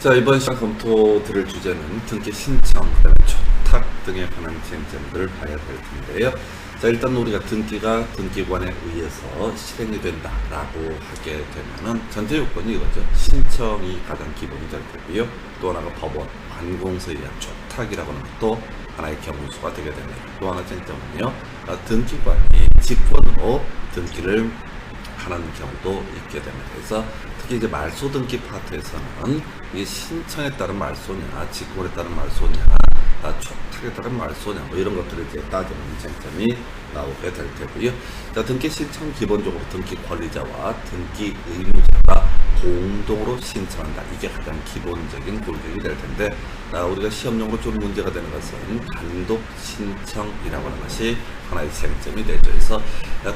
자, 이번 시간 검토 드릴 주제는 등기 신청, 그다음에 초탁 등에 관한 쟁점들을 봐야 될 텐데요. 자, 일단 우리가 등기가 등기관에 의해서 실행이 된다라고 하게 되면은 전제 요건이 이거죠. 신청이 가장 기본이 될 테고요. 또 하나가 법원, 관공서에 의한 초탁이라고 하는 것도 하나의 경우수가 되게 됩니다. 또 하나 쟁점은요, 등기관이 직권으로 등기를 하는 경우도 있게 됩니다. 그래서 특히 이제 말소 등기 파트에서는 이 신청에 따른 말소냐, 직권에 따른 말소냐, 초탁에 따른 말소냐, 뭐 이런 것들을 이제 따지는 쟁점이 나오게 될 테고요. 자, 등기 신청 기본적으로 등기 권리자와 등기 의무자가 공동으로 신청한다. 이게 가장 기본적인 골격이 될 텐데, 우리가 시험용으로 좀 문제가 되는 것은 단독 신청이라고 하는 것이 하나의 쟁점이 되죠. 그래서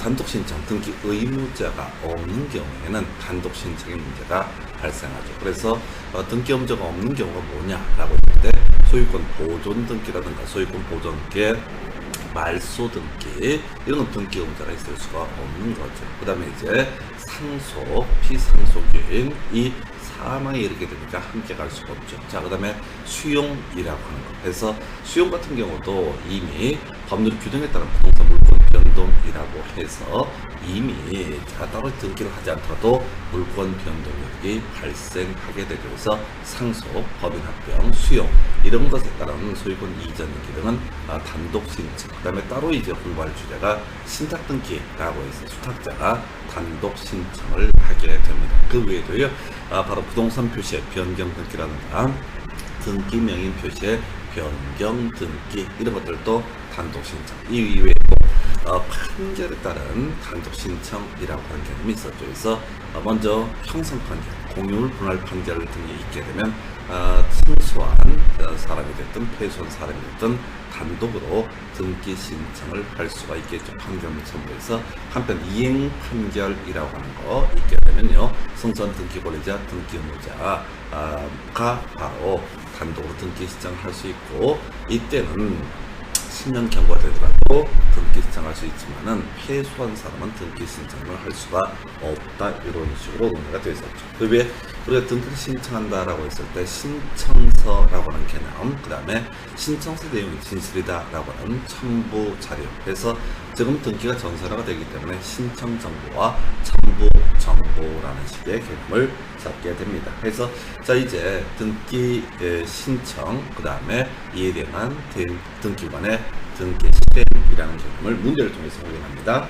단독 신청, 등기 의무자가 없는 경우에는 단독 신청의 문제가 발생하죠. 그래서 등기 의무자가 없는 경우가 뭐냐라고 할 때 소유권 보존 등기라든가 소유권 보존 등기, 말소 등기, 이런 등기 의무자가 있을 수가 없는 거죠. 그 다음에 이제 상속, 피상속인 이 사망에 이르게 되니까 함께 갈 수가 없죠. 자, 그 다음에 수용이라고 하는 것. 그래서 수용 같은 경우도 이미 법률 규정에 따른 부동산 물권 변동이라고 해서 이미 따로 등기를 하지 않더라도 물권 변동력이 발생하게 되죠. 그래서 상속, 법인합병, 수용 이런 것에 따른 소유권 이전 등기 등은 단독 신청. 그 다음에 따로 이제 공부할 주제가 신탁 등기라고 해서 수탁자가 단독 신청을 하게 됩니다. 그 외에도요, 바로 부동산 표시의 변경 등기라든가 등기 명인 표시의 변경 등기 이런 것들도 단독 신청. 이 이외에도 판결에 따른 단독 신청이라고 하는 개념이 있었죠. 그래서 먼저 형성 판결, 공유물 분할 판결 등이 있게 되면 승소한 사람이 됐든 패소한 사람이 됐든 단독으로 등기 신청을 할 수가 있겠죠. 판결문 첨부해서 한편 이행 판결이라고 하는 거 있게 되면요, 승소한 등기 권리자, 등기 의무자가 바로 단독으로 등기 신청을 할 수 있고, 이때는 10년 경과가 되더라도 등기 신청할 수 있지만은 패소한 사람은 등기 신청을 할 수가 없다, 이런 식으로 논의가 되어 있었죠. 그 외에 우리가 등기를 신청한다라고 했을 때 신청서라고 하는 개념, 그 다음에 신청서 내용이 진실이다라고 하는 첨부 자료. 그래서 지금 등기가 전산화가 되기 때문에 신청 정보와 첨부 정보라는 식의 개념을 잡게 됩니다. 그래서 자, 이제 등기 신청, 그 다음에 이에 대한 등기관의 등기 실행이라는 개념을 문제를 통해서 확인합니다.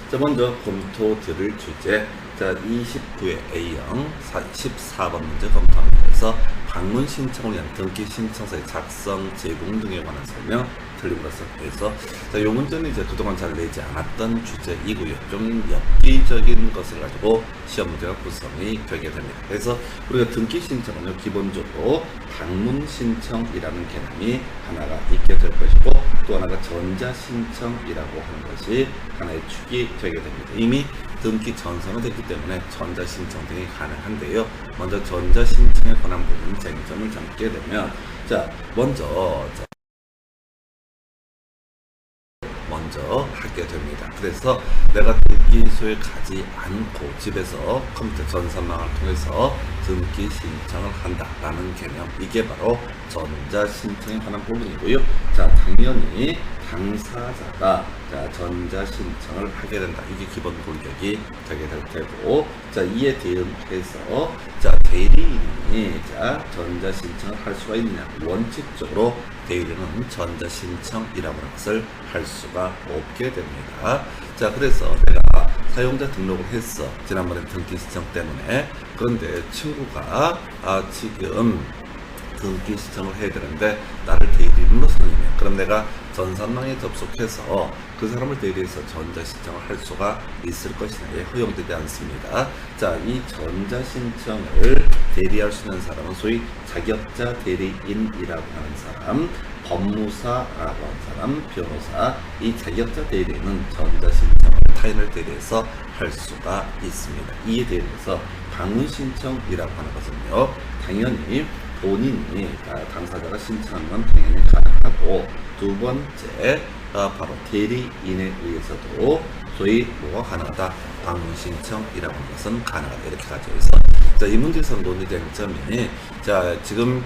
자, 먼저 검토 드릴 주제, 자, 29의 A형 14번 문제 검토합니다. 그래서 방문 신청을 위한 등기 신청서의 작성, 제공 등에 관한 설명 틀림으로써 해서, 자, 요 문제는 이제 그동안 잘 내지 않았던 주제이고요. 좀 엽기적인 것을 가지고 시험 문제가 구성이 되게 됩니다. 그래서 우리가 등기 신청은요, 기본적으로 방문 신청이라는 개념이 하나가 있게 될 것이고, 또 하나가 전자 신청이라고 하는 것이 하나의 축이 되게 됩니다. 이미 등기 전선이 됐기 때문에 전자 신청 등이 가능한데요. 먼저 전자 신청에 관한 부분 쟁점을 잡게 되면, 자, 먼저 하게 됩니다. 그래서 내가 등기소에 가지 않고 집에서 컴퓨터 전산망을 통해서 등기 신청을 한다라는 개념, 이게 바로 전자 신청에 관한 부분이고요. 자, 당연히 당사자가 전자 신청을 하게 된다. 이게 기본 골격이 되게 될 테고, 자, 이에 대응해서 대리인이 전자 신청을 할 수가 있느냐. 원칙적으로 대리인은 전자 신청이라고 하는 것을 할 수가 없게 됩니다. 자, 그래서 내가 사용자 등록을 했어, 지난번에 등기 신청 때문에. 그런데 친구가 지금 등기 신청을 해야 되는데 나를 대리인으로 선임해. 그럼 내가 전산망에 접속해서 그 사람을 대리해서 전자 신청을 할 수가 있을 것이냐. 허용되지 않습니다. 자, 이 전자 신청을 대리할 수 있는 사람은 소위 자격자 대리인이라고 하는 사람, 법무사라고 하는 사람, 변호사, 이 자격자 대리인은 전자 신청을 타인을 대리해서 할 수가 있습니다. 이에 대해서 방문 신청이라고 하는 것은요, 당연히 본인이 당사자가 신청하는 건 당연히 가능하고, 두 번째 바로 대리인에 의해서도 소위 뭐가 가능하다, 방문 신청이라고 하는 것은 가능하다, 이렇게 가죠. 그래서 자, 이 문제에서 논의 쟁점이 자, 지금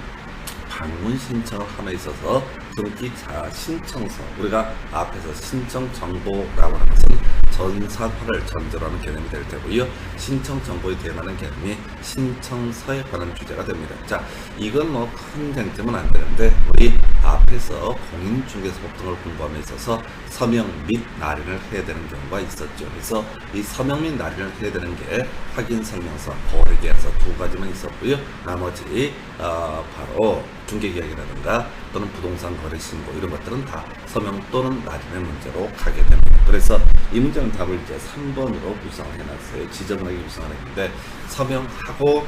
방문 신청을 함에 있어서 등기자 신청서, 우리가 앞에서 신청 정보라고 하는 것은 전산화를 전제로 하는 개념이 될 테고요. 신청 정보에 대응하는 개념이 신청서에 관한 주제가 됩니다. 자, 이건 뭐 큰 쟁점은 안 되는데 우리 앞에서 공인중개사법 등을 공부함에 있어서 서명 및 날인을 해야 되는 경우가 있었죠. 그래서 이 서명 및 날인을 해야 되는 게 확인설명서, 거래계약서 두 가지만 있었고요. 나머지 바로 중개계약이라든가 또는 부동산 거래 신고 이런 것들은 다 서명 또는 날인의 문제로 가게 됩니다. 그래서 이 문제는 답을 이제 3번으로 구성을 해놨어요. 지정하게 구성을 했는데 서명하고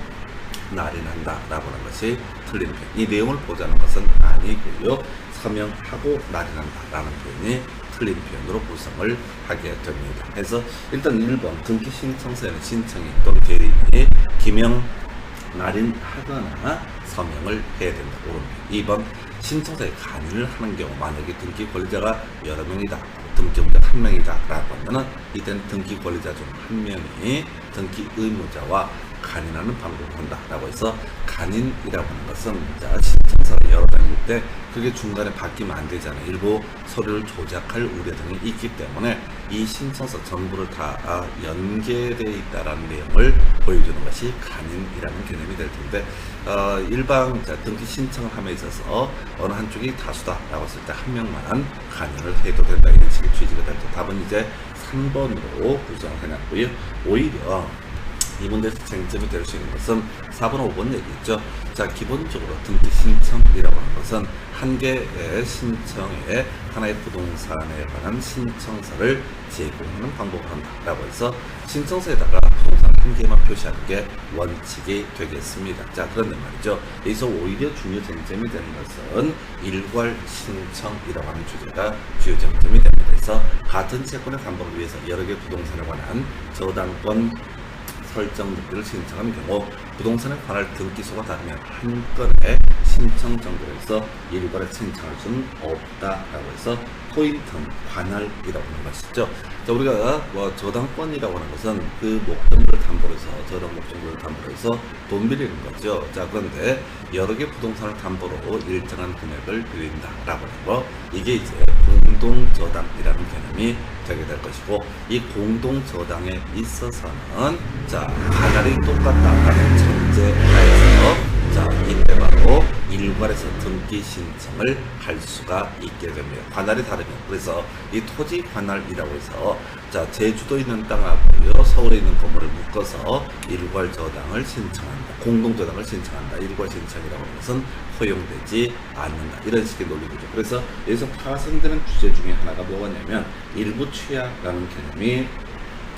날인한다 라고 하는 것이 틀린 표현. 이 내용을 보자는 것은 아니고요. 서명하고 날인한다 라는 표현이 틀린 표현으로 구성을 하게 됩니다. 그래서 일단 1번 등기 신청서에는 신청인 또는 대리인이 기명 날인하거나 서명을 해야 된다. 옳은 표. 2번 신청서에 간인을 하는 경우 만약에 등기 권리자가 여러 명이다. 등기 의무자 한 명이다 라고 하면은 이때는 등기 권리자 중 한 명이 등기 의무자와 간인하는 방법을 한다 라고 해서 간인이라고 하는 것은 신청서를 열어 다닐 때 그게 중간에 바뀌면 안 되잖아요. 일부 서류를 조작할 우려 등이 있기 때문에 이 신청서 전부를 다 연계되어 있다라는 내용을 보여주는 것이 간인이라는 개념이 될 텐데 일반 등기 신청을 함에 있어서 어느 한쪽이 다수다 라고 했을 때 한 명만 간인을 해도 된다 이런 식의 취지가 될 때 답은 이제 3번으로 구성을 해놨고요. 오히려 이 문제에서 쟁점이 될 수 있는 것은 4번, 5번 얘기죠. 자, 기본적으로 등기 신청이라고 하는 것은 한 개의 신청에 하나의 부동산에 관한 신청서를 제공하는 방법을 한다라고 해서 신청서에다가 부동산 한 개만 표시하는 게 원칙이 되겠습니다. 자, 그런데 말이죠. 여기서 오히려 중요 쟁점이 되는 것은 일괄 신청이라고 하는 주제가 주요 쟁점이 됩니다. 그래서 같은 채권의 담보를 위해서 여러 개 부동산에 관한 저당권 설정 등기를 신청하는 경우 부동산에 관할 등기소가 다르면 한 건의 신청 정보에서 일괄에 신청할 수는 없다라고 해서 포인트는 관할이라고 하는 것이죠. 자, 우리가 저당권이라고 하는 것은 그 목적물을 담보로 해서 저당 목적물을 담보로 해서 돈 빌리는 거죠. 자, 그런데 여러 개 부동산을 담보로 일정한 금액을 빌린다라고 하는 거, 이게 이제 공동저당이라는 개념이 되게 될 것이고, 이 공동저당에 있어서는 자, 관할이 똑같다라는 전제하에서 자, 이때 바로 일괄에서 등기 신청을 할 수가 있게 됩니다. 관할이 다르면, 그래서 이 토지 관할이라고 해서 자, 제주도에 있는 땅하고요, 서울에 있는 건물을 묶어서 일괄 저당을 신청한다, 공동 저당을 신청한다, 일괄 신청이라고 하는 것은 허용되지 않는다, 이런 식의 논리죠. 그래서 여기서 파생되는 주제 중에 하나가 뭐냐면 일부 취하라는 개념이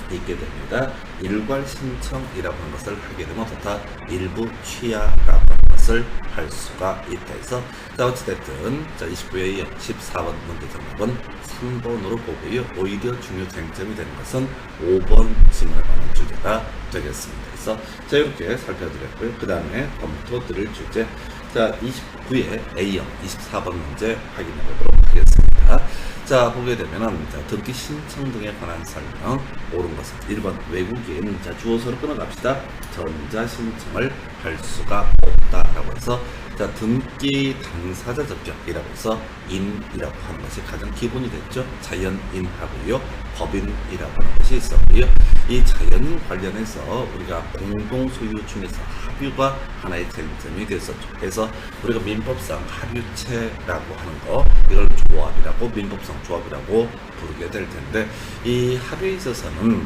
있게 됩니다. 일괄 신청이라고 하는 것을 하게 되면 어떻다? 일부 취하라고 하는 것을 할 수가 있다 해서, 자, 어찌됐든 자, 29회 14번 문제 정답은 3번으로 보고요. 오히려 중요 쟁점이 되는 것은 5번 질문에 관한 주제가 되겠습니다. 그래서 자, 이렇게 살펴드렸고요. 그 다음에 검토 드릴 주제, 자, 29회 A형 24번 문제 확인해 보도록 하겠습니다. 자, 보게 되면은 자, 등기 신청 등에 관한 설명, 옳은 것은 1번 외국인, 자, 주어서로 끊어갑시다. 전자 신청을 할 수가 없다라고 해서, 자, 등기 당사자 적격이라고 해서 인이라고 하는 것이 가장 기본이 됐죠. 자연인하고요, 법인이라고 하는 것이 있었고요. 이 자연인 관련해서 우리가 공동 소유 중에서 합유가 하나의 쟁점이 됐었죠. 그래서 우리가 민법상 합유체라고 하는 거, 이걸 조합이라고, 민법상 조합이라고 부르게 될 텐데, 이 합유에 있어서는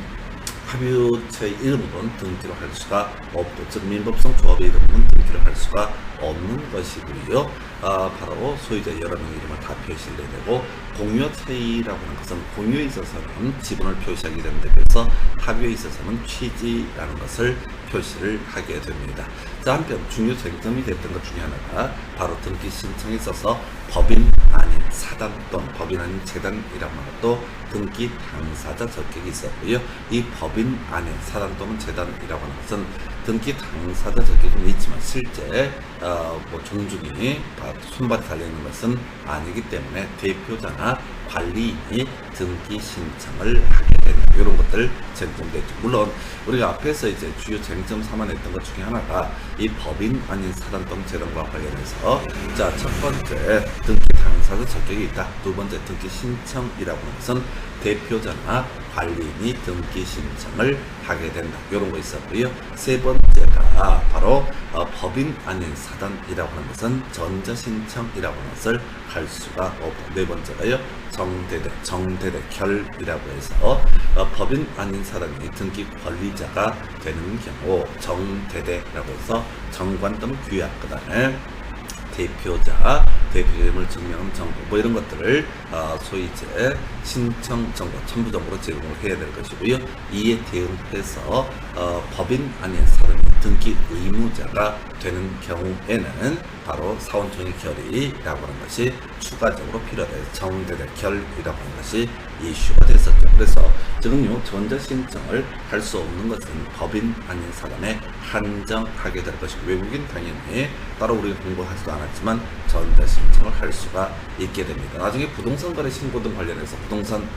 합유체의 이름으로는 등기를 할 수가 없고, 즉 민법상 조합의 이름으로는 등기를 할 수가 없는 것이고요. 바로 소유자 여러 명의 이름을 다 표시를 해야 되고, 공유체이라고 하는 것은 공유에 있어서는 지분을 표시하게 되는데, 그래서 합유에 있어서는 취지라는 것을 표시를 하게 됩니다. 자, 한편 중요 쟁점이 됐던 것 중에 하나가 바로 등기 신청에 있어서 법인 아닌 사단 또는 법인 아닌 재단이라고 하는 것도 등기 당사자 적격이 있었고요. 이 법인 아닌 사단 또는 재단이라고 하는 것은 등기 당사자 적격은 있지만 실제 종중이 손발이 달려있는 것은 아니기 때문에 대표자나 관리인이 등기 신청을 하게 된다. 이런 것들 쟁점되죠. 물론 우리가 앞에서 이제 주요 쟁점 삼아냈던 것 중에 하나가 이 법인 아닌 사단 등 재량과 관련해서 자, 첫 번째 등기 당사자 적격이 있다. 두 번째 등기 신청이라고 하는 것은 대표자나 관리인이 등기 신청을 하게 된다. 이런 거 있었고요. 세 번째가 바로 법인 아닌 사단이라고 하는 것은 전자신청이라고 하는 것을 할 수가 없고, 네 번째가요. 정대대결이라고 해서 법인 아닌 사람이 등기 권리자가 되는 경우 정대대라고 해서 정관 또는 규약, 그 다음에 대표자, 대표임을 증명하는 정보 뭐 이런 것들을 소위 이제 신청 정보 첨부적으로 제공을 해야 될 것이고요. 이에 대응해서 법인 아닌 사람이 등기 의무자가 되는 경우에는 바로 사원총회 결의라고 하는 것이 추가적으로 필요하다. 정대대 결의라고 하는 것이 이슈가 됐었죠. 그래서 지금요 전자신청을 할 수 없는 것은 법인 아닌 사람에 한정하게 될 것이고, 외국인 당연히 따로 우리가 공부하지도 않았지만 전자신청을 할 수가 있게 됩니다. 나중에 부동산 거래 신고 등 관련해서 부동산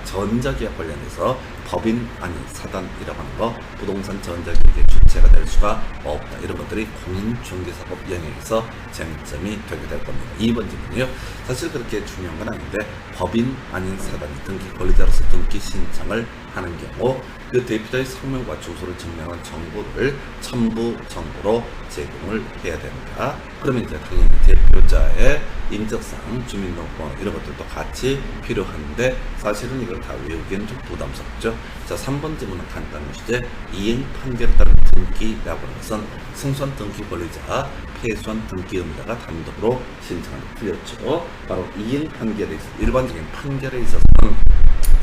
전자계약 관련해서 법인 아닌 사단이라고 하는 거, 부동산 전자계약의 주체가 될 수가 없다. 이런 것들이 공인중개사법 영역에서 쟁점이 되게 될 겁니다. 2번 질문이요. 사실 그렇게 중요한 건 아닌데 법인 아닌 사단이 등기 권리자로서 등기 신청을 하는 경우 그 대표자의 성명과 주소를 증명한 정보를 첨부 정보로 제공을 해야 됩니다. 그러면 이제 당연히 대표자의 인적사항, 주민등록번호 이런 것들도 같이 필요한데 사실은 이걸 다 외우기에는 좀 부담스럽죠. 자, 3번 질문은 간단한 것이지 이행 판결에 따른 등기라고 하는 것은 승소한 등기 권리자, 패소한 등기 의무자가 단독으로 신청하는 게 틀렸죠. 바로 이행 판결에 있어서 일반적인 판결에 있어서는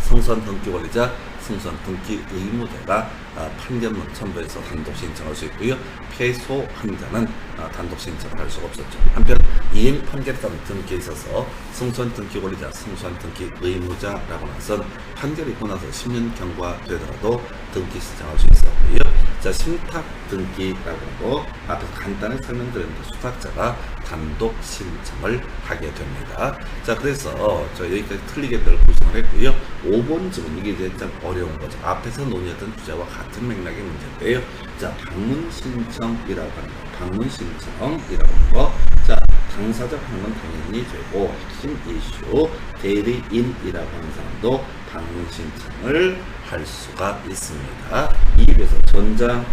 승소한 등기 권리자, 승소한 등기 의무자가 판결문 첨부해서 단독 신청할 수 있고요. 패소한 자는 단독 신청을 할 수가 없었죠. 한편 이행 판결에 따른 등기에 있어서 승소한 등기 권리자, 승소한 등기 의무자라고 나선 판결이 있고 나서 10년 경과되더라도 등기 신청할 수 있었고요. 자, 신탁 등기라고 하고 앞에서 간단히 설명드렸는데 수탁자가 단독 신청을 하게 됩니다. 자, 그래서 저 여기까지 틀리게 늘 구성을 했고요. 5번 질문 이게 이제 좀 어려운 거죠. 앞에서 논의했던 주제와 같은 맥락의 문제인데요. 자, 방문 신청이라고 하는 거, 방문 신청이라고 하는 거. 자, 당사자 방문 당연히 되고 핵심 이슈 대리인이라고 하는 사람도 방문 신청을 할 수가 있습니다. 이 입에서 전자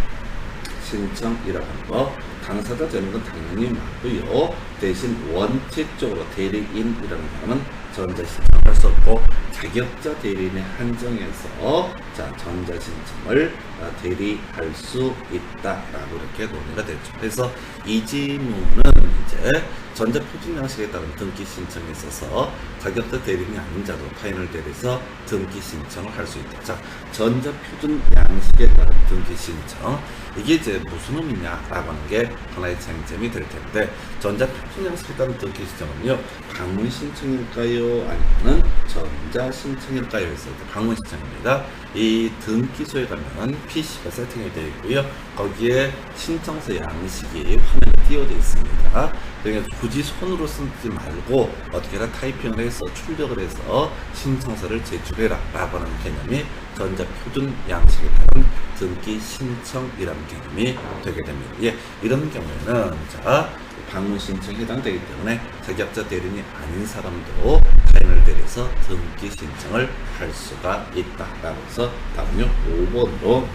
신청이라고 하는 거 당사자 되는 건 당연히 맞고요. 대신 원칙적으로 대리인이라는 사람은 전자신청을 할 수 없고 자격자 대리인에 한정해서 자, 전자신청을 대리할 수 있다라고 이렇게 논의가 됐죠. 그래서 이 질문은 이제 전자표준 양식에 따른 등기 신청에 있어서 자격자 대리인이 아닌 자도 타인을 대리해서 등기 신청을 할 수 있다. 자, 전자표준 양식에 따른 등기 신청 이게 이제 무슨 의미냐라고 하는 게 하나의 쟁점이 될 텐데 전자표준 양식에 따른 등기 신청은요 방문 신청일까요? 아니면 전자 신청일까요? 해서 방문 신청입니다. 이 등기소에 가면 PC가 세팅이 되어 있고요. 거기에 신청서 양식이 화면에 띄워져 있습니다. 그러니까 굳이 손으로 쓰지 말고 어떻게나 타이핑을 해서 출력을 해서 신청서를 제출해라 라고 하는 개념이 전자표준 양식에 따른 등기 신청이라는 개념이 되게 됩니다. 예, 이런 경우에는 자 방문 신청에 해당되기 때문에 자격자 대리인이 아닌 사람도 타인을 대리해서 등기 신청을 할 수가 있다라고 해서 답은요 5번으로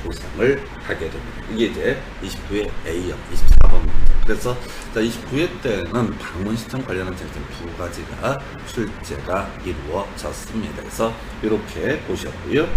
구성을 하게 됩니다. 이게 이제 29회 A형, 24번 문제. 그래서 자 29회 때는 방문 신청 관련한 쟁점 두 가지가 출제가 이루어졌습니다. 그래서 이렇게 보셨고요.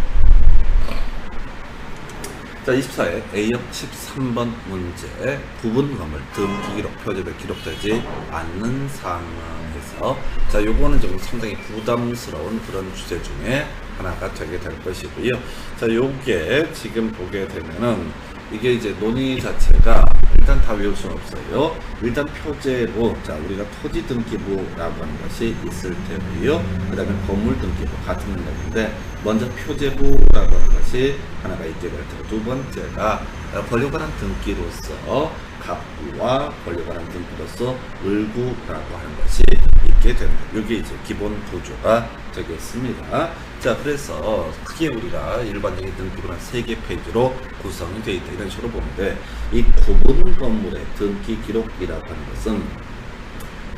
자, 24회 A형 13번 문제 부분 건물 등기기록 표제에 기록되지 않는 상황에서 자, 요거는 좀 상당히 부담스러운 그런 주제 중에 하나가 되게 될 것이고요. 자, 요게 지금 보게 되면은 이게 이제 논의 자체가 일단 다 외울 수는 없어요. 일단 표제로 자 우리가 토지 등기부라고 하는 것이 있을 테고요. 그 다음에 건물 등기부 같은 맥락인데 먼저 표제부라고 하는 것이 하나가 있게 될 테고 두 번째가 권리에 관한 등기로서 갑구와 권리에 관한 등기로서 을구라고 하는 것이 있게 됩니다. 이게 이제 기본 구조가 되겠습니다. 자, 그래서 크게 우리가 일반적인 등기부는 3개 페이지로 구성이 되어 있다 이런 식으로 보는데, 이 구분 건물의 등기 기록이라고 하는 것은,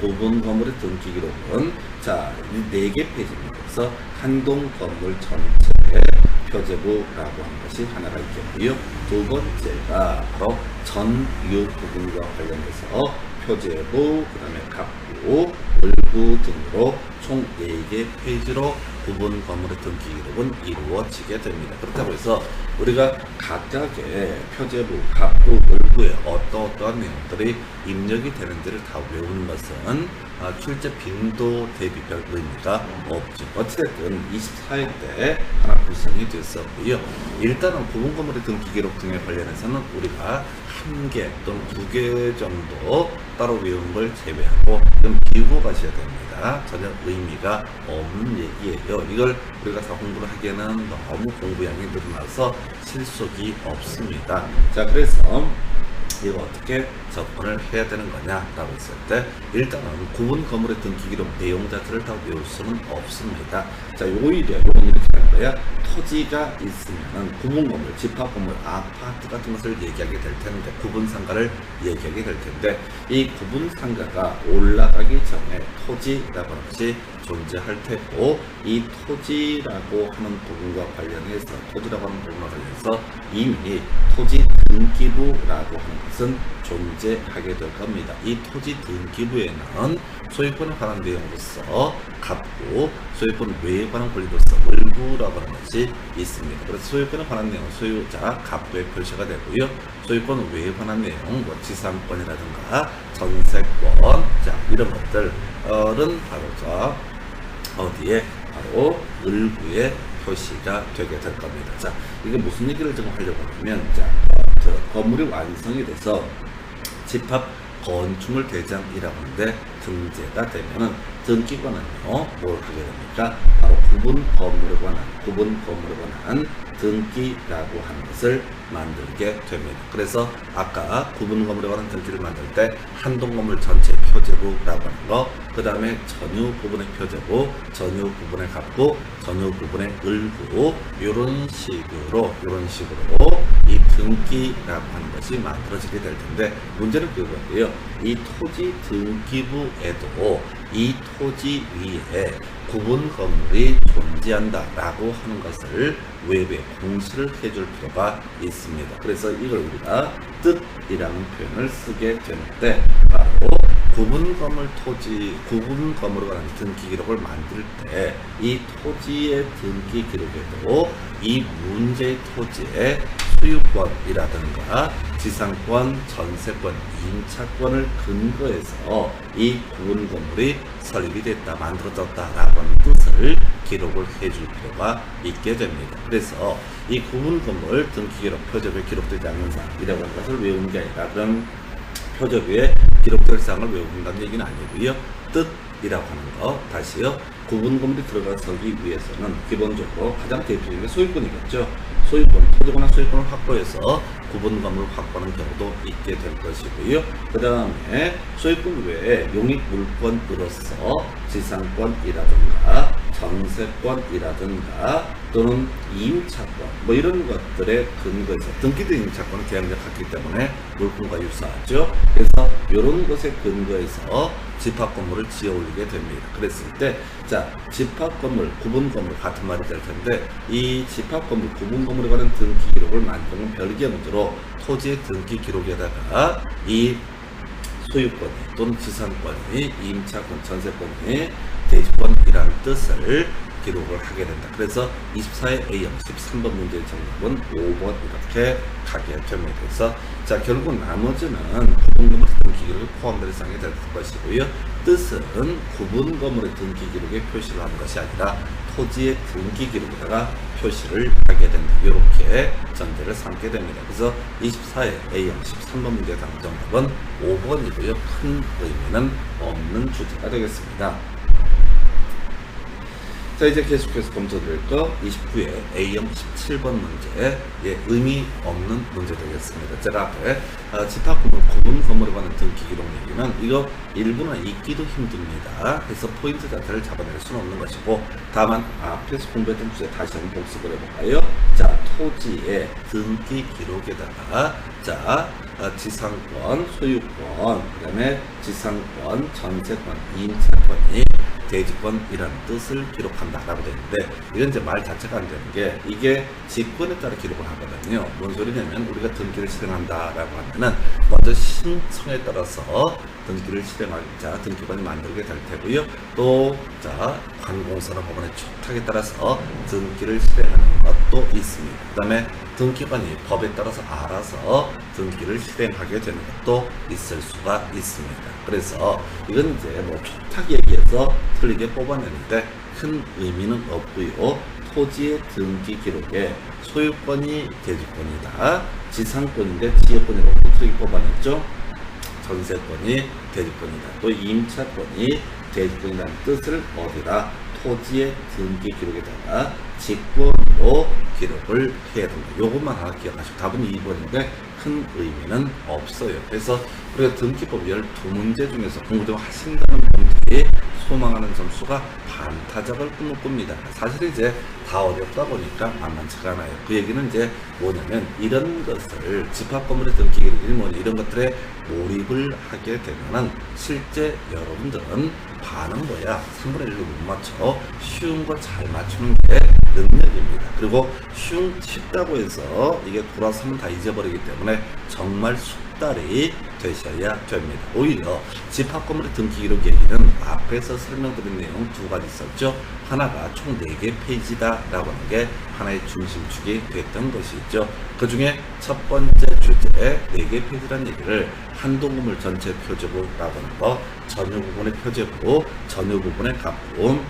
구분 건물의 등기 기록은 자, 이 4개 페이지입니다. 그래서 한동 건물 전체의 표제부라고 하는 것이 하나가 있겠고요. 두 번째가 바로 전유 부분과 관련해서 표제부, 그 다음에 갑구, 을구 등으로 총 4개 페이지로 구분 건물의 등기 기록은 이루어지게 됩니다. 그렇다고 해서 우리가 각각의 표제부, 갑구, 을구에 어떠한 내용들이 입력이 되는지를 다 외우는 것은 출제 빈도 대비 별 의미가 없죠. 어쨌든 24일 때 하나 구성이 됐었고요. 일단은 구분 건물의 등기 기록 등에 관련해서는 우리가 1개 또는 2개 정도 따로 외운 걸 제외하고 좀 비우고 가셔야 됩니다. 전혀 의미가 없는 얘기예요. 이걸 우리가 다 공부를 하기에는 너무 공부량이 늘어나서 실속이 없습니다. 자, 그래서 이거 어떻게 접근을 해야 되는 거냐라고 했을 때, 일단은 구분 건물의 등기 기록 내용 자체를 다 외울 수는 없습니다. 자, 오히려 이건 이렇게 할 거야. 토지가 있으면은 구분 건물, 집합 건물, 아파트 같은 것을 얘기하게 될 텐데, 구분 상가를 얘기하게 될 텐데, 이 구분 상가가 올라가기 전에 토지라고 하는 것이 존재할 테고, 이 토지라고 하는 부분과 관련해서, 토지라고 하는 부분과 관련해서 이미 토지 등기부라고 하는 것은 존재하게 될 겁니다. 이 토지 등기부에는 소유권에 관한 내용으로서 갑구, 소유권 외에 관한 권리로서 을구라고 하는 것이 있습니다. 그래서 소유권에 관한 내용, 소유자 갑구에 표시가 되고요. 소유권 외에 관한 내용, 뭐 지상권이라든가 전세권, 자, 이런 것들은 바로 어디에? 바로 을구에 표시가 되게 될 겁니다. 자, 이게 무슨 얘기를 좀 하려고 하면, 자, 건물이 완성이 돼서 집합 건축물 대장이라고 하는데 등재가 되면은 등기관은요, 뭘 하게 됩니까? 바로 구분 건물에 관한 등기라고 하는 것을 만들게 됩니다. 그래서 아까 구분 건물에 관한 등기를 만들 때 한동 건물 전체 표제부라고 하는 거, 그 다음에 전유 부분의 표제부, 전유 부분의 갑구, 전유 부분의 을구, 이런 식으로 이 등기라고 하는 것이 만들어지게 될 텐데, 문제는 그거예요. 이 토지 등기부에도 이 토지 위에 구분 건물이 존재한다라고 하는 것을 외부에 공시를 해줄 필요가 있습니다. 그래서 이걸 우리가 뜻이라는 표현을 쓰게 되는데, 바로 구분 건물에 관한 등기 기록을 만들 때 이 토지의 등기 기록에도 이 문제의 토지의 소유권이라든가 지상권, 전세권, 임차권을 근거해서 이 구분 건물이 설립이 됐다, 만들어졌다라고 하는 뜻을 기록을 해줄 필요가 있게 됩니다. 그래서 이 구분 건물 등기 기록 표제부에 기록되지 않는 사항이라고 하는 것을 외우는 게 아니라, 그런 표제부에 기록될 사항을 외운다는 얘기는 아니고요. 뜻이라고 하는 거, 다시요. 구분 건물이 들어가기 위해서는 기본적으로 가장 대표적인 게 소유권이겠죠. 소유권, 토지거나 소유권을 확보해서 구분 건물을 확보하는 경우도 있게 될 것이고요. 그 다음에 소유권 외에 용익 물권으로서 지상권이라든가 전세권이라든가 또는 임차권, 뭐 이런 것들의 근거에서, 등기된 임차권은 계약력 같기 때문에 물권과 유사하죠. 그래서 이런 것에 근거해서 집합 건물을 지어 올리게 됩니다. 그랬을 때, 자, 집합 건물, 구분 건물 같은 말이 될 텐데, 이 집합 건물, 구분 건물에 관한 등기 기록을 만드는 별개의 문제로 토지의 등기 기록에다가 이 소유권이 또는 지상권이 임차권, 전세권이 대지권이라는 뜻을 기록을 하게 된다. 그래서 24의 A형 13번 문제의 정답은 5번 이렇게 가게 됩니다. 그래서 자, 결국 나머지는 구분 건물의 등기 기록에 포함될 사항이 될 것이고요. 뜻은 구분 건물의 등기 기록에 표시를 하는 것이 아니라 토지의 등기 기록에다가 표시를 하게 된다. 이렇게 전제를 삼게 됩니다. 그래서 24의 A형 13번 문제의 정답은 5번이고요. 큰 의미는 없는 주제가 되겠습니다. 자, 이제 계속해서 검토드릴 거 29회 A형 17번 문제, 의미 없는 문제 되겠습니다. 제가 앞에 집합건물, 구분 건물에 관한 등기 기록 얘기는 이거 일부는 읽기도 힘듭니다. 그래서 포인트 자체를 잡아낼 수는 없는 것이고, 다만 앞에서 공부했던 주제 다시 한번 복습을 해볼까요? 자, 토지의 등기 기록에다가 자, 지상권, 소유권, 그 다음에 지상권, 전세권, 임차권이 대지권이라는 뜻을 기록한다라고 되어 있는데, 이건 이제 말 자체가 안 되는 게 이게 지권에 따라 기록을 하거든요. 뭔 소리냐면 우리가 등기를 실행한다라고 하면은 먼저 신청에 따라서 등기를 실행하자 등기관이 만들게 될 테고요. 또 자, 관공서나 법원의 촉탁에 따라서 등기를 실행하는 것도 있습니다. 그 다음에 등기관이 법에 따라서 알아서 등기를 실행하게 되는 것도 있을 수가 있습니다. 그래서 이건 이제 뭐 촉탁 얘기해서 틀리게 뽑아내는데 큰 의미는 없고요. 토지의 등기 기록에 소유권이 대지권이다, 지상권인데 지역권이라고 틀리게 뽑아냈죠. 전세권이 대지권이다, 또 임차권이 대지권이라는 뜻을 어디다? 토지의 등기 기록에다가 직권으로 기록을 해야 됩니다. 요것만 하나 기억하시고, 답은 2번인데 큰 의미는 없어요. 그래서 우리가 등기법 12문제 중에서 공부 좀 하신다는 분들이 소망하는 점수가 반타작을 꿈꿉니다. 사실 이제 다 어렵다 보니까 만만치가 않아요. 그 얘기는 이제 뭐냐면 이런 것을 집합건물의 등기 기록, 뭐 이런 것들에 몰입을 하게 되면은 실제 여러분들은 반은 뭐야? 3분의 1로 못 맞춰. 쉬운 거 잘 맞추는 게 능력입니다. 그리고 쉽다고 해서 이게 돌아서 하면 다 잊어버리기 때문에 정말 숙달이 되셔야 됩니다. 오히려 집합건물의 등기 기록 얘기는 앞에서 설명드린 내용 두 가지 있었죠. 하나가 총 4개 페이지다 라고 하는 게 하나의 중심축이 됐던 것이죠. 그 중에 첫 번째 주제 4개 페이지라는 얘기를 한동건물 전체 표제부라고 하는 거, 전유 부분의 표제부, 전유 부분의 가품,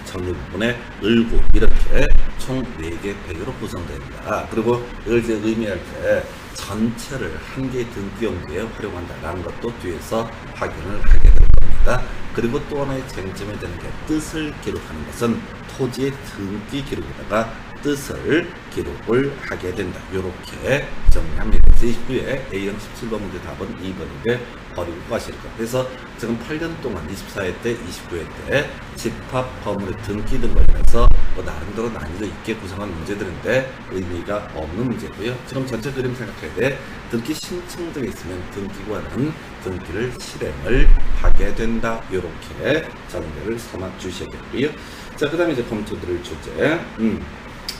전유 부분의 을구, 이렇게 총 4개 페이지로 구성됩니다. 그리고 이걸 이제 의미할 때 전체를 한 개의 등기 용지에 활용한다라는 것도 뒤에서 확인을 하게 될 겁니다. 그리고 또 하나의 쟁점이 되는 게 뜻을 기록하는 것은 토지의 등기 기록에다가 뜻을 기록을 하게 된다. 이렇게 정리합니다. 29회 A형 17번 문제 답은 2번인데 버리고 가실 거. 그래서 지금 8년 동안 24회 때, 29회 때 집합 건물의 등기 등과 인해서 뭐 나름대로 난이도 있게 구성한 문제들인데 의미가 없는 문제고요. 지금 전체 그림 생각해야 돼. 등기 신청 등에 있으면 등기관은 등기를 실행을 하게 된다. 이렇게 정리를 삼아 주셔야겠고요. 자, 그 다음에 이제 검토드릴 주제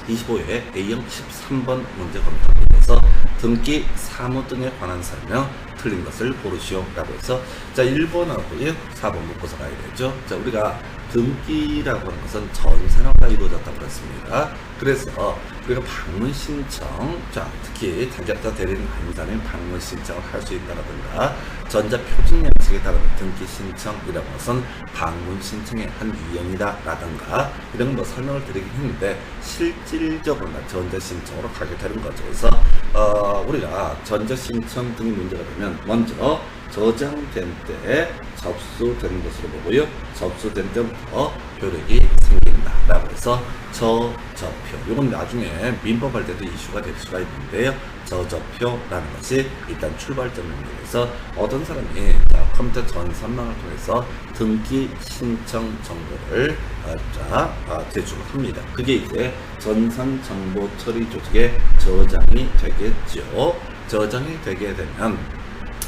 25회 A형 13번 문제 검토하면서 등기 사무 등에 관한 설명, 틀린 것을 고르시오 라고 해서, 자, 1번하고 4번 묶어서 가야 되죠. 자, 우리가 등기라고 하는 것은 전산화가 이루어졌다고 그랬습니다. 그래서 우리가 방문 신청, 자, 특히 자격자 대리인 아닌 사람이 방문 신청을 할 수 있다라든가, 전자표준 양식에 따른 등기 신청이라는 것은 방문 신청의 한 유형이다라든가, 이런 뭐 설명을 드리긴 했는데 실질적으로 전자 신청으로 가게 되는 거죠. 그래서 우리가 전자 신청 등이 문제가 되면 먼저 저장된 때 접수되는 것으로 보고요. 접수된 때부터 효력이 생긴다라고 해서 저접표, 이건 나중에 민법할 때도 이슈가 될 수가 있는데요. 저접표라는 것이 일단 출발점입니다. 그래서 어떤 사람이 컴퓨터 전산망을 통해서 등기 신청 정보를 제출합니다. 그게 이제 전산 정보 처리 조직에 저장이 되겠죠. 저장이 되게 되면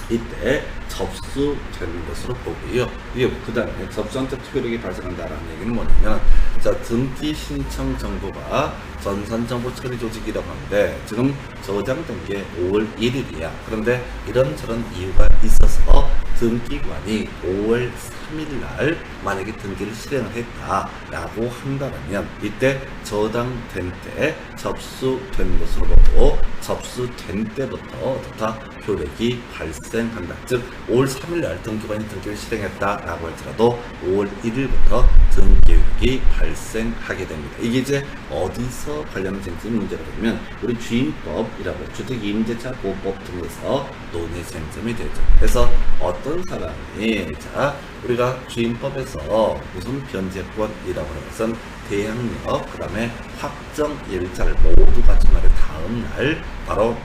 이때 접수되는 것으로 보고요. 이게 그 다음에 접수한테 투표력이 발생한다라는 얘기는 뭐냐면, 자, 등기 신청 정보가 전산정보 처리 조직이라고 하는데 지금 저장된 게 5월 1일이야. 그런데 이런저런 이유가 있어서 등기관이 5월 3일 날 만약에 등기를 실행을 했다라고 한다면 이때 저장된 때 접수된 것으로 보고, 접수된 때부터 어떻다? 효력이 발생한다. 즉 5월 3일 날 등기관이 등기를 실행했다라고 할지라도 5월 1일부터 등기효력이 발생하게 됩니다. 이게 이제 어디서 관련된 쟁점 문제가 되면 우리 주임법이라고 주택임대차 보호법 등에서 논의 쟁점이 되죠. 그래서 어떤 사람이, 자, 우리가 주임법에서 무슨 변제권이라고 하는 것은 대항력, 그 다음에 확정 일자를 모두 갖춘 날의 다음 날 바로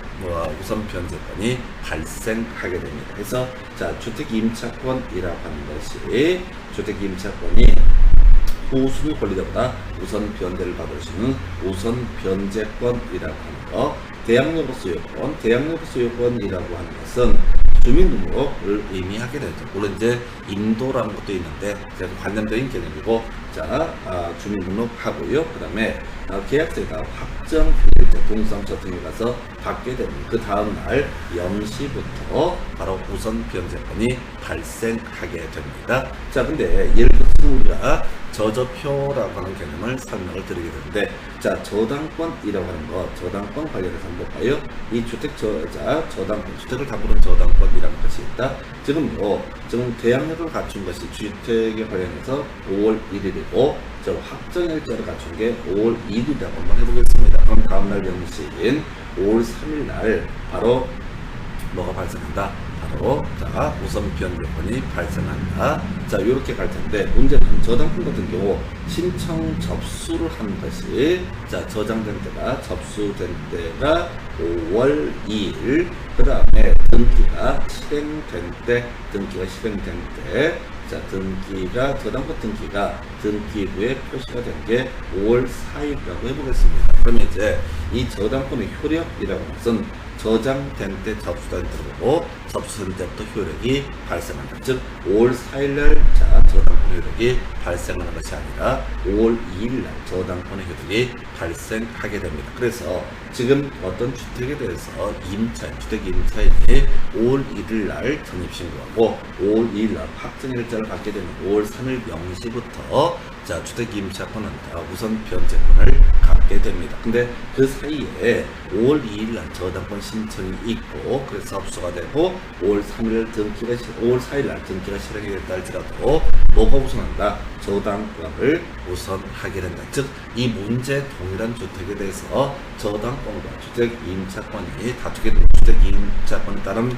우선 변제권이 발생하게 됩니다. 그래서 자, 주택임차권이라고 하는 것이 주택임차권이 후순위 권리자보다 우선 변제를 받을 수 있는 우선 변제권이라고 하는 것. 대항력으로서 요건, 대항력으로서 요건이라고 하는 것은 주민등록을 의미하게 되죠. 물론 이제 인도라는 것도 있는데 관념적인 개념이고, 자, 주민등록하고요. 그 다음에 계약자가 확정 일자 동사무소 등에 가서 받게 되는 그 다음 날 0시부터 바로 우선 변제권이 발생하게 됩니다. 자, 근데 예를 들어서 우리가 저저표라고 하는 개념을 설명을 드리게 되는데, 자, 저당권이라고 하는 것, 저당권 관련해서 한번 볼까요? 이 주택 저당권, 주택을 담보는 저당권이라는 것이 있다. 지금 대항력을 갖춘 것이 주택에 관련해서 5월 1일이고, 저 확정일자를 갖춘 게 5월 2일이라고 한번 해보겠습니다. 그럼 다음날 명시인 5월 3일 날 바로 뭐가 발생한다? 바로 자, 우선 변제권이 발생한다. 자, 이렇게 갈 텐데, 문제는 저당권 같은 경우 신청 접수를 한 것이, 자, 저장된 때가 접수된 때가 5월 2일, 그 다음에 등기가 실행된 때, 자, 저당권 등기가 등기부에 표시가 된 게 5월 4일이라고 해보겠습니다. 그러면 이제 이 저당권의 효력이라고 하는 것은 저장된 때 접수된 때고, 접수된 때부터 효력이 발생한다. 즉 5월 4일날 자, 저당권의 효력이 발생하는 것이 아니라 5월 2일날 저당권의 효력이 발생하게 됩니다. 그래서 지금 어떤 주택에 대해서 주택 임차인이 5월 1일날 전입신고하고 5월 2일날 확정일자를 받게 되면 5월 3일 0시부터 자, 주택 임차권은 우선 변제권을 갖게 됩니다. 근데 그 사이에 5월 2일날 저당권 신청이 있고, 그래서 접수가 되고 5월 4일날 등기가 실행이 됐다 할지라도 뭐가 우선한다? 저당권을 우선하게 된다. 즉, 이 문제 동일한 주택에 대해서 저당권과 주택 임차권이 다투게 되는 주택 임차권에 따른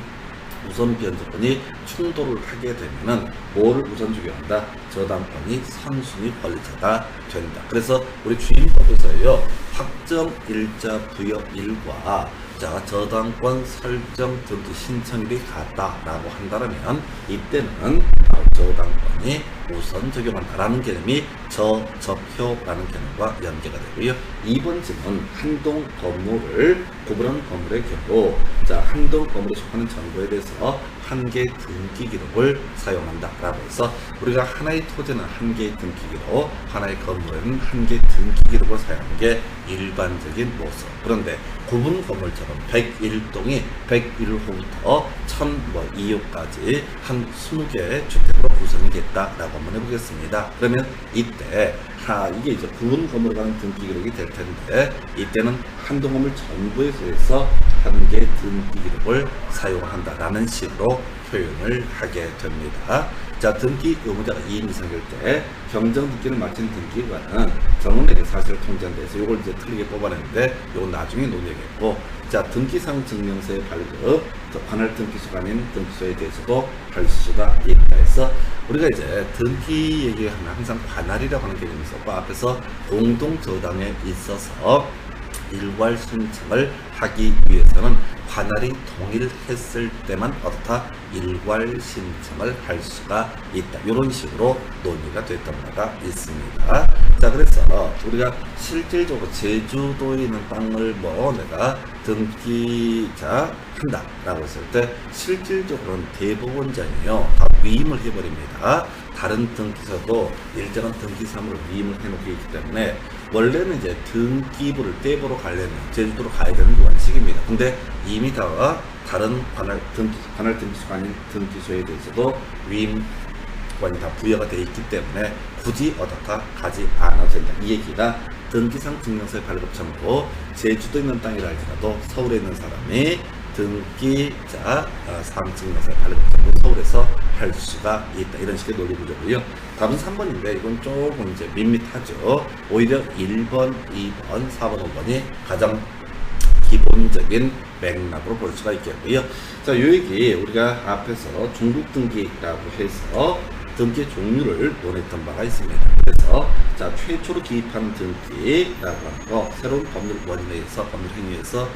우선 변제권이 충돌을 하게 되면은 뭐를 우선 적용한다? 저당권이 선순위 권리자가 된다. 그래서 우리 주임법에서요, 확정 일자 부여 일과 자, 저당권 설정 등기 신청일이 같다라고 한다면 이때는 바로 저당권이 우선 적용한다라는 개념이 저접효라는 개념과 연계가 되고요. 이번 질문 한동 건물을 구분한 건물의 경우, 자, 한동 건물에 속하는 정보에 대해서 한 개의 등기 기록을 사용한다라고 해서 우리가 하나의 토지는 한 개의 등기 기록, 하나의 건물에는 한 개의 등기 기록을 사용하는 게 일반적인 모습. 그런데 구분 건물처럼 101동이 101호부터 1002호까지 한 20개의 주택으로 구성이 됐다라고 한번 해보겠습니다. 그러면 이때 이게 이제 구분 건물에 관한 등기 기록이 될 텐데, 이때는 한동 건물 전부에 대해서 한 개의 등기 기록을 사용한다라는 식으로 표현을 하게 됩니다. 자, 등기 의무자가 2인 이상일 때 경정 등기를 마친 등기관은 정원에게 사실을 통지한 데서 이걸 이제 틀리게 뽑아냈는데 이건 나중에 논의하겠고, 자, 등기상 증명서의 발급, 관할 등기소가 아닌 등기소에 대해서도 할 수가 있다 해서 우리가 이제 등기 얘기하면 항상 관할이라고 하는 개념이 있었고, 앞에서 공동 저당에 있어서 일괄 신청을 하기 위해서는 관할이 동일했을 때만 어떻다? 일괄 신청을 할 수가 있다. 이런 식으로 논의가 됐던 바가 있습니다. 자, 그래서 우리가 실질적으로 제주도에 있는 땅을 내가 등기자 한다라고 했을 때 실질적으로는 대법원장이요 다 위임을 해버립니다. 다른 등기사도 일정한 등기 사무를 위임을 해놓고 있기 때문에 원래는 이제 등기부를 떼보러 가려면 제주도로 가야 되는 원칙입니다. 근데 이미 다 다른 관할 등기소가 아닌 등기소에 대해서도 위임권이 다 부여가 되어 있기 때문에 굳이 어떻다 가지 않아도 된다. 이 얘기가 등기상 증명서의 발급 청구, 제주도에 있는 땅이라 할지라도 서울에 있는 사람이 등기자 상증명서의 발급 청구 서울에서 할 수가 있다. 이런 식의 논리 구조고요. 답은 3번인데 이건 조금 이제 밋밋하죠. 오히려 1번, 2번, 4번, 5번이 가장 기본적인 맥락으로 볼 수가 있겠고요. 자, 요 얘기 우리가 앞에서 중국 등기라고 해서 등기 종류를 논했던 바가 있습니다. 그래서 자, 최초로 기입한 등기라고 하는 거, 새로운 법률 원인에 의해서 법률 행위에서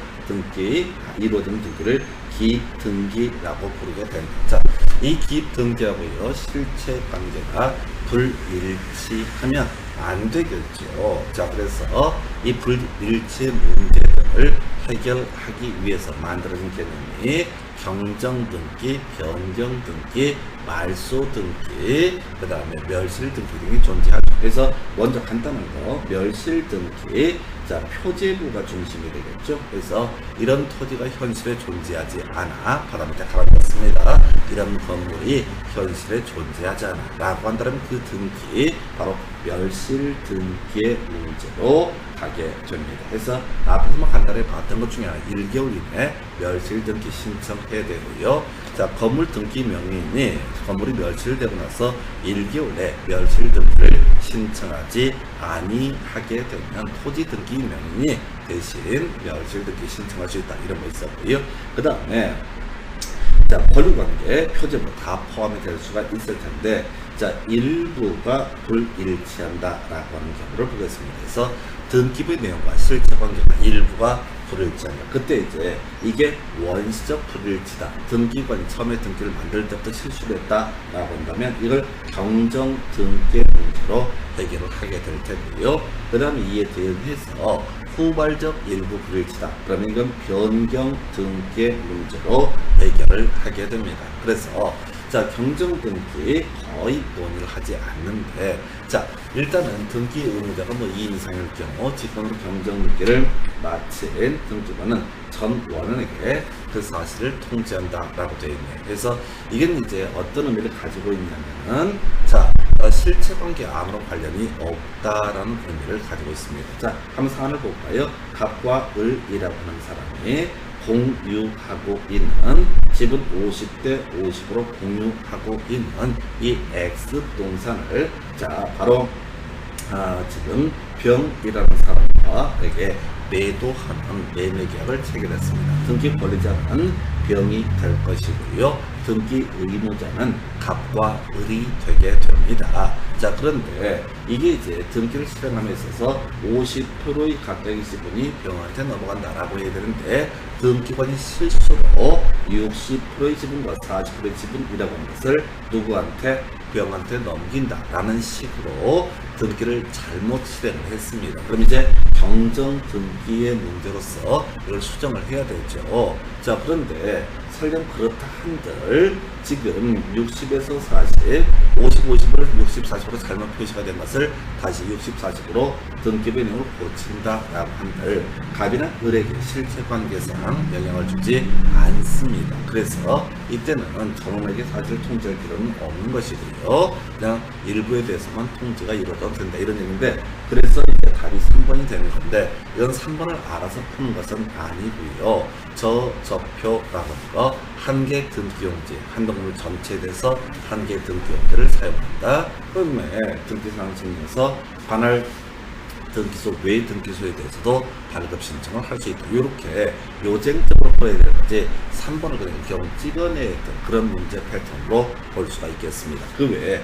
이루어지는 등기를 기입 등기라고 부르게 됩니다. 자, 이 기입 등기하고요 실체 관계가 불일치하면 안 되겠죠. 자, 그래서 이 불일치 문제를 해결하기 위해서 만들어진 개념이 경정등기, 변경등기, 말소등기, 그 다음에 멸실등기 등이 존재하죠. 그래서 먼저 간단한 거, 멸실등기, 자, 표제부가 중심이 되겠죠. 그래서 이런 토지가 현실에 존재하지 않아, 바다 밑에 가라앉았습니다. 이런 건물이 현실에 존재하지 않아 라고 한다면 그 등기, 바로 멸실등기의 문제로 가게 됩니다. 그래서 앞에서만 간단히 봤던 것 중에 하나, 1개월 이내에 멸실등기 신청해야 되고요. 자, 건물 등기 명의인이 건물이 멸실되고 나서 1개월 내에 멸실등기를 신청하지 아니하게 되면 토지 등기 명의인이 대신 멸실등기 신청할 수 있다, 이런 거 있었고요. 그 다음에 자, 권리관계, 표제부 다 포함이 될 수가 있을 텐데, 자, 일부가 불일치한다라고 하는 경우를 보겠습니다. 그래서 등기부의 내용과 실체 관계가 일부가 불일치한다. 그때 이제 이게 원시적 불일치다. 등기관이 처음에 등기를 만들 때부터 실수를 했다라고 한다면 이걸 경정 등기의 문제로 해결을 하게 될 테고요. 그 다음에 이에 대응해서 후발적 일부 불일치다. 그러면 이건 변경 등기의 문제로 해결을 하게 됩니다. 그래서 자, 경정 등기 거의 논의를 하지 않는데, 자, 일단은 등기 의무자가 뭐 2인 이상일 경우 직권으로 경정 등기를 마친 등기부는 전 원원에게 그 사실을 통지한다라고 되어 있네요. 그래서 이게 이제 어떤 의미를 가지고 있냐면은, 자, 실체관계 아무런 관련이 없다라는 의미를 가지고 있습니다. 자, 한번 사안을 볼까요? 갑과 을이라고 하는 사람이 공유하고 있는 집은 50대 50으로 공유하고 있는 이 X 부동산을, 자, 바로 지금 병이라는 사람에게 매도하는 매매 계약을 체결했습니다. 등기 권리자는 병이 될 것이고요. 등기 의무자는 갑과 을이 되게 됩니다. 자, 그런데 이게 이제 등기를 실행함에 있어서 50%의 가까이 지분이 병한테 넘어간다라고 해야 되는데, 등기관이 실수로 60%의 지분과 40%의 지분이라고 하는 것을 누구한테? 병한테 넘긴다라는 식으로 등기를 잘못 실행을 했습니다. 그럼 이제 경정 등기의 문제로서 이걸 수정을 해야 되죠. 자, 그런데 설령 그렇다 한들 지금 60에서 40, 50, 50을 60, 40으로 잘못 표시가 된 것을 다시 60, 40으로 등기부의 내용을 고친다라고 한들 갑이나 을에게 실체관계상 영향을 주지 않습니다. 그래서 이때는 전원에게 사실 통지할 필요는 없는 것이고요. 그냥 일부에 대해서만 통지가 이루어져도 된다, 이런 얘기인데, 그래서 이제 답이 3번이 되는 건데, 이런 3번을 알아서 푸는 것은 아니고요. 저표라고 하는 거, 한 개 등기용지, 한 동물 전체에 대해서 한 개 등기용지를 사용한다. 그러면 등기사항 증명서 관할 등기소 외 등기소에 대해서도 발급 신청을 할 수 있다. 이렇게 요쟁적으로 풀어야 될 거지 3번을 그냥 경우 찍어내야 될 그런 문제 패턴으로 볼 수가 있겠습니다. 그 외에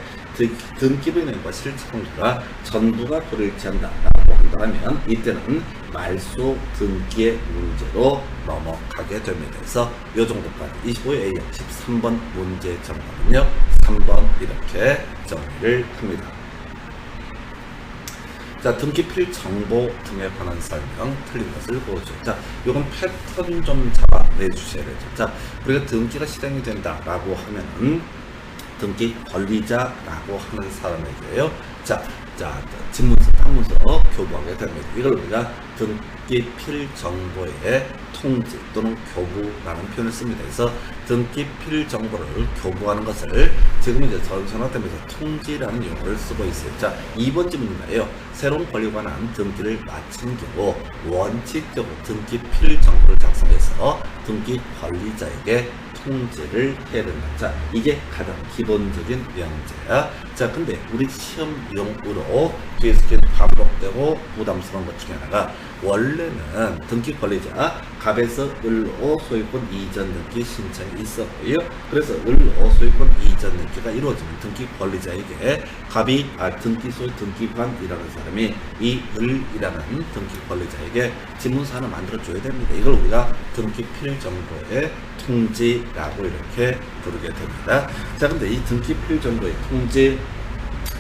등기부의 내용과 실체관계가 전부가 불일치한다라고 한다면 이때는 말소 등기의 문제로 넘어가게 됩니다. 그래서 이 정도까지 25의 A형 13번 문제 정답은요 3번 이렇게 정리를 합니다. 자, 등기필 정보 등에 관한 설명, 틀린 것을 고르죠. 자, 요건 패턴 좀 잡아내 주셔야 되죠. 자, 우리가 등기가 실행이 된다라고 하면은 등기 권리자라고 하는 사람에게요. 자, 집문서, 땅문서 교부하게 됩니다. 이걸 우리가 등기필 정보의 통지 또는 교부라는 표현을 씁니다. 그래서 등기필 정보를 교부하는 것을 지금 이제 전산화되면서 통지라는 용어를 쓰고 있어요. 자, 2번 질문인가요? 새로운 권리에 관한 등기를 마친 경우 원칙적으로 등기필 정보를 작성해서 등기 권리자에게 통지를 해야 된다. 자, 이게 가장 기본적인 명제야. 자, 근데 우리 시험용으로 뒤에서 계속 반복되고 부담스러운 것 중에 하나가, 원래는 등기 권리자 갑에서 을로 소유권 이전 등기 신청이 있었고요. 그래서 을로 소유권 이전 등기가 이루어지면 등기 권리자에게 갑이 등기소의 등기관이라는 사람이 이 을이라는 등기 권리자에게 지문서 하나 만들어 줘야 됩니다. 이걸 우리가 등기 필정보의 통지라고 이렇게 부르게 됩니다. 자, 근데 이 등기 필정보의 통지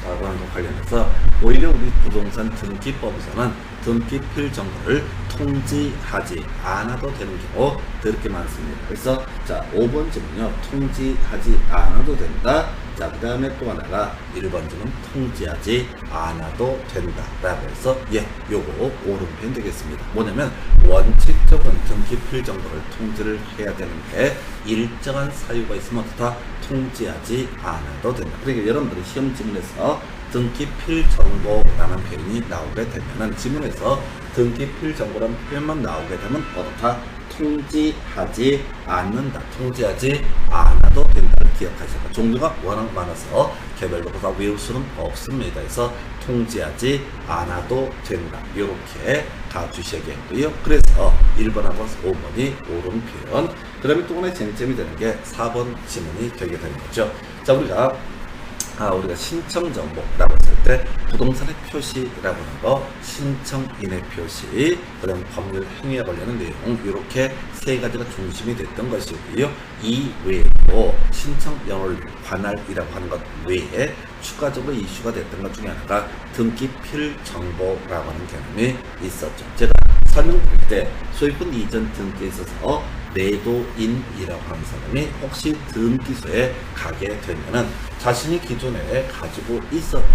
라고 하는 것 관련해서 오히려 우리 부동산 등기법에서는 등기 필정보를 통지하지 않아도 되는 경우 그렇게 많습니다. 그래서 자, 5번 질문요, 통지하지 않아도 된다. 자, 그 다음에 또 하나가 1번 질문, 통지하지 않아도 된다 라고 해서 요거 오른편 되겠습니다. 뭐냐면 원칙적인 등기 필정보를 통지를 해야 되는데 일정한 사유가 있으면 다 통지하지 않아도 된다. 그러니까 여러분들이 시험 지문에서 등기필 정보라는 표현이 나오게 되면은, 지문에서 등기필 정보라는 표현만 나오게 되면 어떻다? 통지하지 않는다, 통지하지 않아도 된다를 기억하시고, 종류가 워낙 많아서 개별로 다 외울 수는 없습니다. 그래서 통지하지 않아도 된다, 이렇게 가주셔야겠고요. 그래서 1번하고 5번이 옳은 표현. 그 다음에 또 하나의 쟁점이 되는 게 4번 지문이 되게 되는 거죠. 자, 우리가 신청정보라고 했을 때 부동산의 표시라고 하는 거, 신청인의 표시, 그 다음에 법률 행위에 관련된 내용, 이렇게 세 가지가 중심이 됐던 것이고요. 이 외에도 신청연월 관할이라고 하는 것 외에 추가적으로 이슈가 됐던 것 중에 하나가 등기필 정보라고 하는 개념이 있었죠. 제가 설명드릴 때 소유권 이전 등기에 있어서 매도인이라고 하는 사람이 혹시 등기소에 가게 되면은 자신이 기존에 가지고 있었던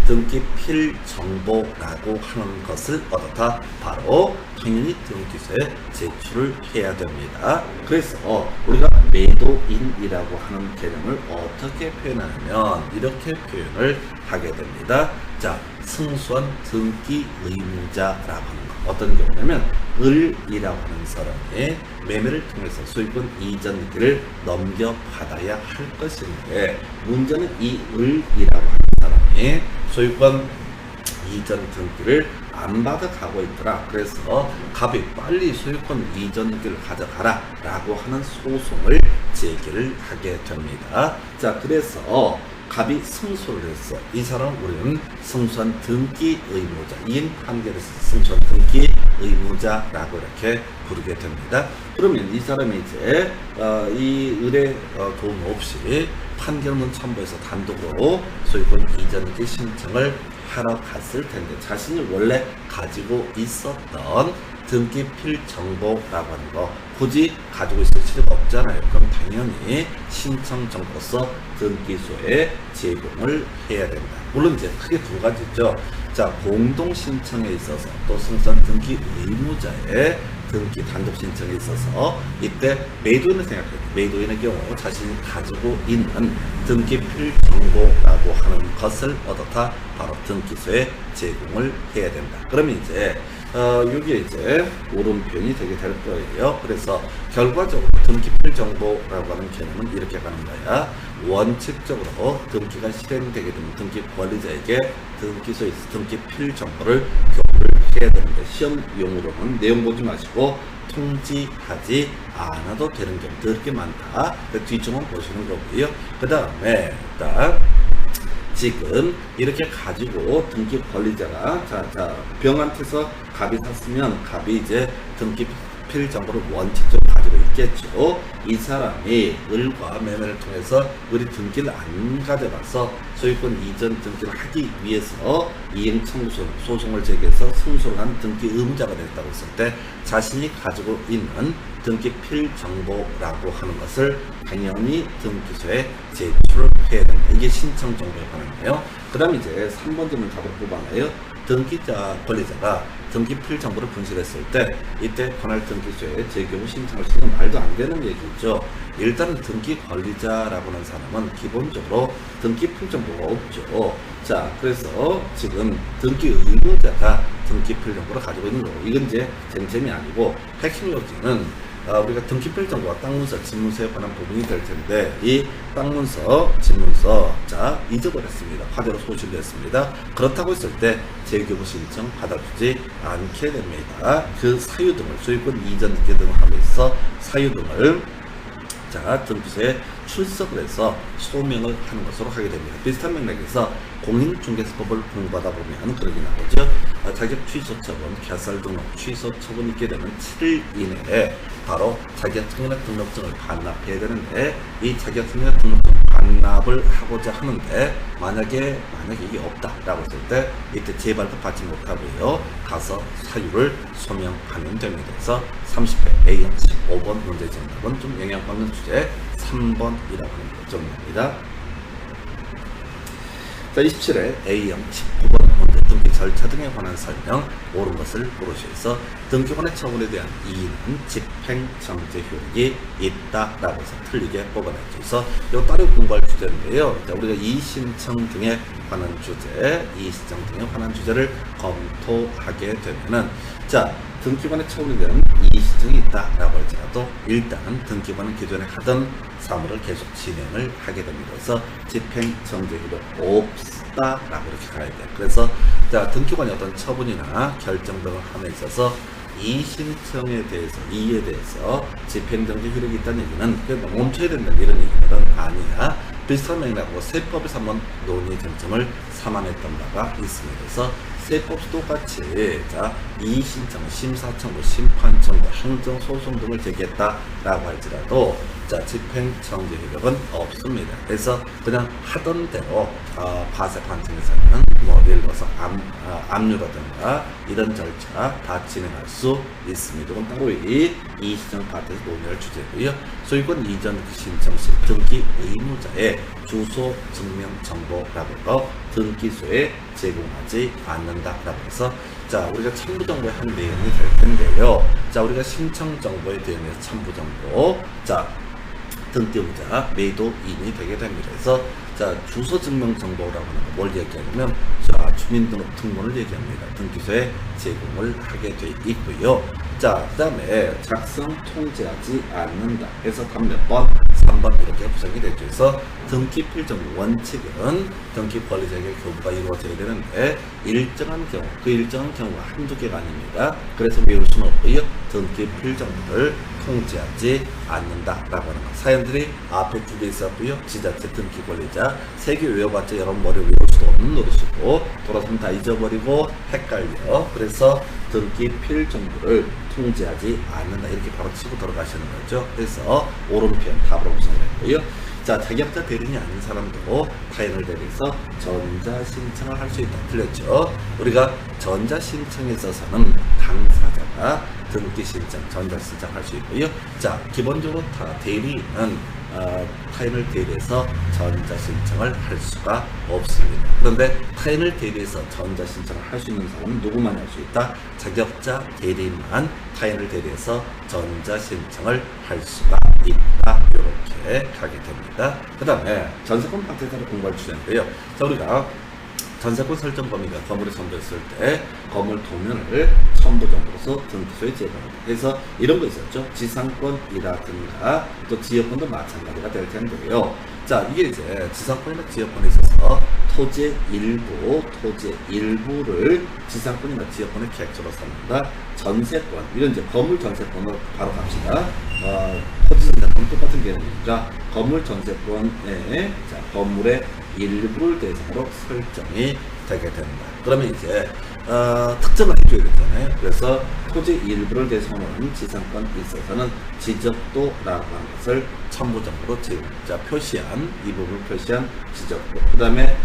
등기필 정보라고 하는 것을 얻어다 바로 당연히 등기소에 제출을 해야 됩니다. 그래서 우리가 매도인이라고 하는 개념을 어떻게 표현하냐면 이렇게 표현을 하게 됩니다. 자, 승소한 등기 의무자라고 하는 것. 어떤 경우냐면 을이라고 하는 사람이 매매를 통해서 소유권 이전 등기를 넘겨받아야 할 것인데, 문제는 이 을이라고 하는 사람이 소유권 이전 등기를 안 받아가고 있더라. 그래서 갑이 빨리 소유권 이전 등기를 가져가라 라고 하는 소송을 제기를 하게 됩니다. 자, 그래서 갑이 승소를 했어. 이 사람은 우리는 승소한 등기 의무자, 이인 판결에서 승소한 등기 의무자라고 이렇게 부르게 됩니다. 그러면 이 사람이 이제 이 을의 도움 없이 판결문 첨부해서 단독으로 소유권 이전 등기 신청을 하러 갔을 텐데, 자신이 원래 가지고 있었던 등기필 정보라고 하는 거 굳이 가지고 있을 필요가 없잖아요. 그럼 당연히 신청 정보서 등기소에 제공을 해야 된다. 물론 이제 크게 두 가지죠. 자, 공동 신청에 있어서 또 승소한 등기 의무자의 등기 단독 신청에 있어서 이때 매도인을 생각해요. 매도인의 경우 자신이 가지고 있는 등기필 정보라고 하는 것을 얻어다 바로 등기소에 제공을 해야 된다. 그러면 이제 여기에 이제 옳은 표현이 되게 될 거예요. 그래서 결과적으로 등기필 정보라고 하는 개념은 이렇게 가는 거야. 원칙적으로 등기가 실행되게 되면 등기 권리자에게 등기소에서 등기필 정보를 교부를 해야 되는데, 시험용으로는 내용 보지 마시고 통지하지 않아도 되는 경우 그렇게 많다. 그 뒤쪽만 보시는 거고요. 그 다음에 딱 지금 이렇게 가지고 등기 권리자가 자 병한테서 갑이 샀으면 갑이 이제 등기필 정보를 원칙적으로 가지고 있겠죠. 이 사람이 을과 매매를 통해서 을이 등기를 안 가져가서 소유권 이전 등기를 하기 위해서 이행 청구 소송을 제기해서 승소를 한 등기 의무자가 됐다고 했을 때 자신이 가지고 있는 등기필 정보라고 하는 것을 당연히 등기소에 제출을 해야 된다. 이게 신청 정보에 관한 거예요. 그 다음에 이제 3번 질문 답을 뽑아놔요. 등기자 권리자가 등기필 정보를 분실했을 때 이때 관할 등기소에 재교부 신청을 시키는 말도 안 되는 얘기죠. 일단 등기 권리자라고 하는 사람은 기본적으로 등기필 정보가 없죠. 자, 그래서 지금 등기 의무자가 등기필 정보를 가지고 있는 거고, 이건 이제 쟁점이 아니고 핵심 요지는 우리가 등기필 정보와 땅문서, 집문서에 관한 부분이 될 텐데 이 땅문서, 집문서 자 잊어버렸습니다. 화재로 소실됐습니다. 그렇다고 했을 때 재교부 신청 받아주지 않게 됩니다. 그 사유 등을 소유권 이전 등기 등을 하면서 사유 등을 자 등기소에 출석을 해서 소명을 하는 것으로 하게 됩니다. 비슷한 맥락에서 공인중개사법을 공부하다 보면 그렇게 나오죠. 자격 취소 처분, 개설 등록 취소 처분이 있게 되면 7일 이내에 바로 자격 승인의 등록증을 반납해야 되는데 이 자격 승인의 등록증 반납을 하고자 하는데 만약에 이게 없다라고 했을 때 이때 재발급 받지 못하고요. 가서 사유를 소명하면 됩니다. 그래서 30회 A형 15번 문제 정답은 좀 영향받는 주제 3번이라고 하는 정답입니다. 자, 27회 A형 19번 문제 등기 절차 등에 관한 설명 옳은 것을 고르시면서 등기권의 처분에 대한 이의는 집행정지 효력이 있다라고 해서 틀리게 뽑아냈죠. 그래서 이 따로 공부할 주제인데요. 자, 우리가 이의신청 등에 관한 주제, 이의신청 등에 관한 주제를 검토하게 되면은 자 등기관의 처분에 대한 이의신청이 있다라고 할지라도 일단은 등기관은 기존에 하던 사무를 계속 진행을 하게 됩니다. 그래서 집행정지효력 없다라고 이렇게 가야 돼요. 그래서 자 등기관의 어떤 처분이나 결정 등을 함에 있어서 이의신청에 대해서 이의에 대해서 집행정지 효력이 있다는 얘기는 그냥 멈춰야 된다는 이런 얘기는 아니야. 비슷한 맥락으로 세법에서 한번 논의 쟁점을 삼아냈던 바가 있습니다. 그래서 세법도 똑같이 자 이의신청, 심사청구, 심판청구, 행정소송 등을 제기했다라고 할지라도 자 집행정지 효력은 없습니다. 그래서 그냥 하던 대로 과세 판정에서는 뭐 예를 들어서 압류라든가 이런 절차 다 진행할 수 있습니다. 이건 따로 이의신청 파트에서 논의할 주제고요. 소유권 이전 신청 시 등기 의무자의 주소 증명 정보라고 거 등기소에 제공하지 않는다라고 해서 자 우리가 첨부 정보의 한 내용이 될 텐데요. 자 우리가 신청 정보에 대응해서 첨부 정보 자 등기의무자 매도인이 되게 됩니다. 그래서 자 주소 증명 정보라고 하는 거 뭘 얘기하냐면 자 주민등록 등본을 얘기합니다. 등기소에 제공을 하게 돼 있고요. 자 그다음에 작성 통지하지 않는다. 해서 답 몇 번? 3번 이렇게 구성이 되죠. 그래서 등기 필정 원칙은 등기 권리자에게 교부가 이루어져야 되는데 일정한 경우 그 일정한 경우가 한두 개가 아닙니다. 그래서 외울 수는 없고요. 등기 필정을 통지하지 않는다라고 하는 것. 사연들이 앞에 두 개 있었고요. 지자체 등기 권리자 3개 외워봤자 여러분 머리 외울 수도 없는 노릇이고 돌아서면 다 잊어버리고 헷갈려. 그래서 등기 필정부를 통지하지 않는다 이렇게 바로 치고 들어가시는 거죠. 그래서 옳은 표현 답으로 구성을 했고요. 자 자격자 대리인이 아닌 사람도 타인을 대리해서 전자신청을 할 수 있다. 틀렸죠. 우리가 전자신청에 있어서는 당사자가 등기신청, 전자신청 할 수 있고요. 자 기본적으로 대리인은 타인을 대리해서 전자신청을 할 수가 없습니다. 그런데 타인을 대리해서 전자신청을 할 수 있는 사람은 누구만 할 수 있다? 자격자 대리인만 타인을 대리해서 전자신청을 할 수가 있다. 이렇게 가게 됩니다. 그 다음에 전세권 파트에서 공부할 주제인데요. 자 우리가 전세권 설정 범위가 건물에 선정했을 때 건물 도면을 첨부정보로서 등기소에 제공합니다. 그래서 이런 거 있었죠. 지상권이라든가 또 지역권도 마찬가지가 될 텐데요. 자 이게 이제 지상권이나 지역권에 있어서 토지의 일부를 지상권이나 지역권의 객조로 삼는다. 전세권 이런 이제 건물 전세권으로 바로 갑시다. 토지 전세권 똑같은 개념이니까 건물 전세권에 자 건물의 일부를 대상으로 설정이 되게 됩니다. 그러면 이제 특정을 해줘야 되잖아요. 그래서 토지 일부를 대상으로 하는 지상권에 있어서는 지적도라고 하는 것을 첨부정보로 표시한 이 부분을 표시한 지적도. 그 다음에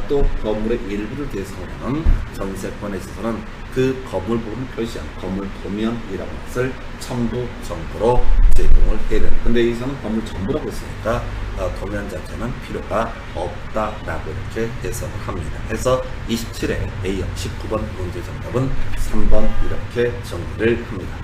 또 건물의 일부를 대상으로 하는 전세권에 있어서는 그 건물 부분을 표시한 건물 도면이라고 하는 것을 첨부정보로 제공을 해야 됩니다. 근데 여기서는 건물 전부라고 했으니까 도면 자체는 필요가 없다라고 이렇게 해석을 합니다. 해서 27회 A형 19번 문제 정답은 3번 이렇게 정리를 합니다.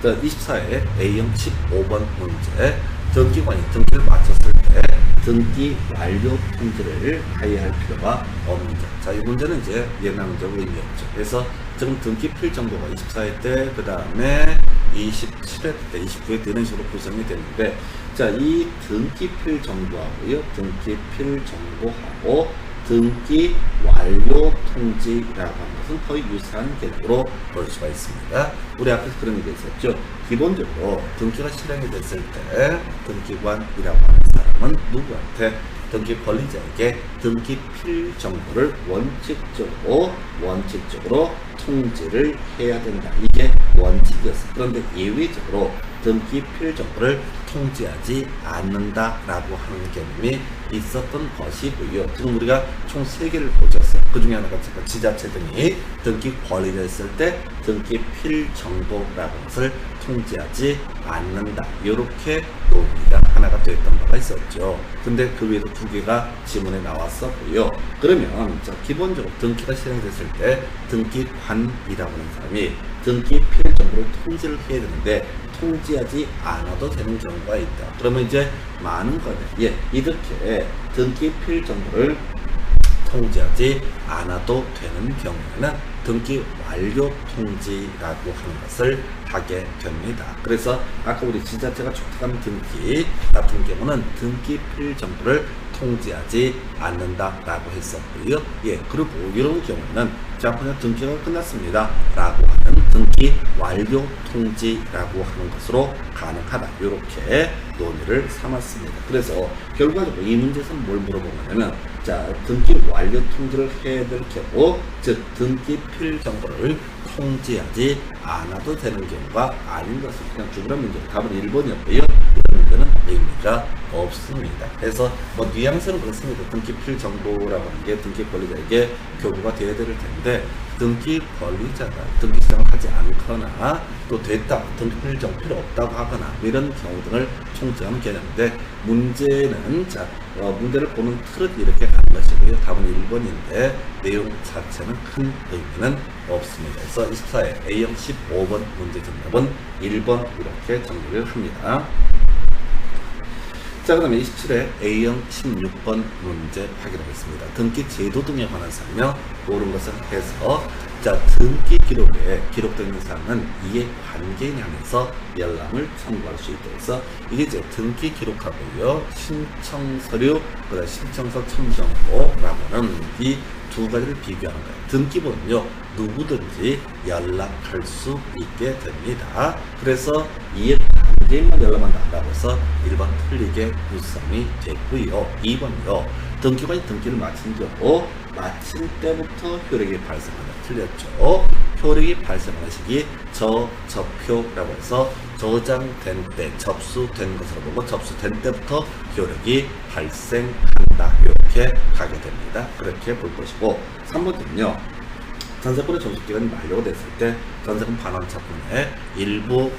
자, 24회 A형 15번 문제 등기관이 등기를 마쳤을 때 등기 완료 통지를 하여야 할 필요가 없는 점. 자, 이 문제는 이제 옛날 문제고 의미 없죠. 그래서 지금 등기 필 정보가 24회 때, 그 다음에 27회 때, 29회 때 이런 식으로 구성이 되는데, 자, 이 등기 필 정보하고요, 등기 필 정보하고 등기 완료 통지라고 하는 것은 거의 유사한 개념으로 볼 수가 있습니다. 우리 앞에서 그런 얘기 있었죠. 기본적으로 등기가 실행이 됐을 때 등기관이라고 하는 사람은 누구한테? 등기 권리자에게 등기 필 정보를 원칙적으로 통지를 해야 된다. 이게 원칙이었어요. 그런데 예외적으로 등기 필 정보를 통지하지 않는다라고 하는 개념이 있었던 것이고요. 지금 우리가 총 3개를 보셨어요. 그 중에 하나가 제가 지자체 등이 등기 권리자 했을 때 등기 필 정보라는 것을 통지하지 않는다. 이렇게 논의가 하나가 되었던 바가 있었죠. 근데 그 외에도 2개가 지문에 나왔었고요. 그러면 자, 기본적으로 등기가 실행됐을 때 등기관이라고 하는 사람이 등기 필 정보를 통지를 해야 되는데 통지하지 않아도 되는 경우가 있다. 그러면 이제 많은 거는 이렇게 등기 필 정보를 통지하지 않아도 되는 경우에는 등기 완료 통지라고 하는 것을 하게 됩니다. 그래서 아까 우리 지자체가 촉탁한 등기 같은 경우는 등기 필 정보를 통지하지 않는다라고 했었고요. 그리고 이런 경우는 자, 그냥 등기가 끝났습니다 라고 하는 등기 완료 통지라고 하는 것으로 가능하다. 이렇게 논의를 삼았습니다. 그래서 결과적으로 이 문제에서 뭘 물어보냐면, 자, 등기 완료 통지를 해야 될 경우, 즉 등기 필 정보를 통지하지 않아도 되는 경우가 아닌 것은 그냥 주부란 문제고 답은 1번이었고요. 이런 문제는 의미가 없습니다. 그래서 뭐 뉘앙스는 그렇습니다. 등기 필 정보라고 하는 게 등기 권리자에게 교부가 되어야 될 텐데, 등기 권리자가 등기 시장을 하지 않거나 또 됐다, 등기 필 정보 필요 없다고 하거나 이런 경우 등을 총정하는 개념인데, 문제는 자, 문제를 보는 틀은 이렇게 가는 것이고요. 답은 1번인데 내용 자체는 큰 의미는 없습니다. 그래서 24회 A형 15번 문제 정답은 1번 이렇게 정리를 합니다. 자, 그 다음에 27회 A형 16번 문제 확인하겠습니다. 등기 제도 등에 관한 설명, 모르는 것을 해서, 자, 등기 기록에 기록되어 있는 사항은 이해 관계인 향해서 열람을 청구할 수 있다. 그래서 이게 이제 등기 기록하고요, 신청 서류, 그다음 신청서 첨정보라고 하는 이 2가지를 비교하는 거예요. 등기부는요, 누구든지 연락할 수 있게 됩니다. 그래서 이해 관계인만 열람한다고 해서 1번 틀리게 구성이 됐고요. 2번요, 등기관이 등기를 마친 경우 마칠 때부터 효력이 발생한다. 틀렸죠. 효력이 발생하는 시기 저접표라고 해서 저장된 때, 접수된 것으로 보고 접수된 때부터 효력이 발생한다. 이렇게 가게 됩니다. 그렇게 볼 것이고, 3번은요, 전세권의 종속기간이 만료가 됐을 때 전세권 반환 차분의 일부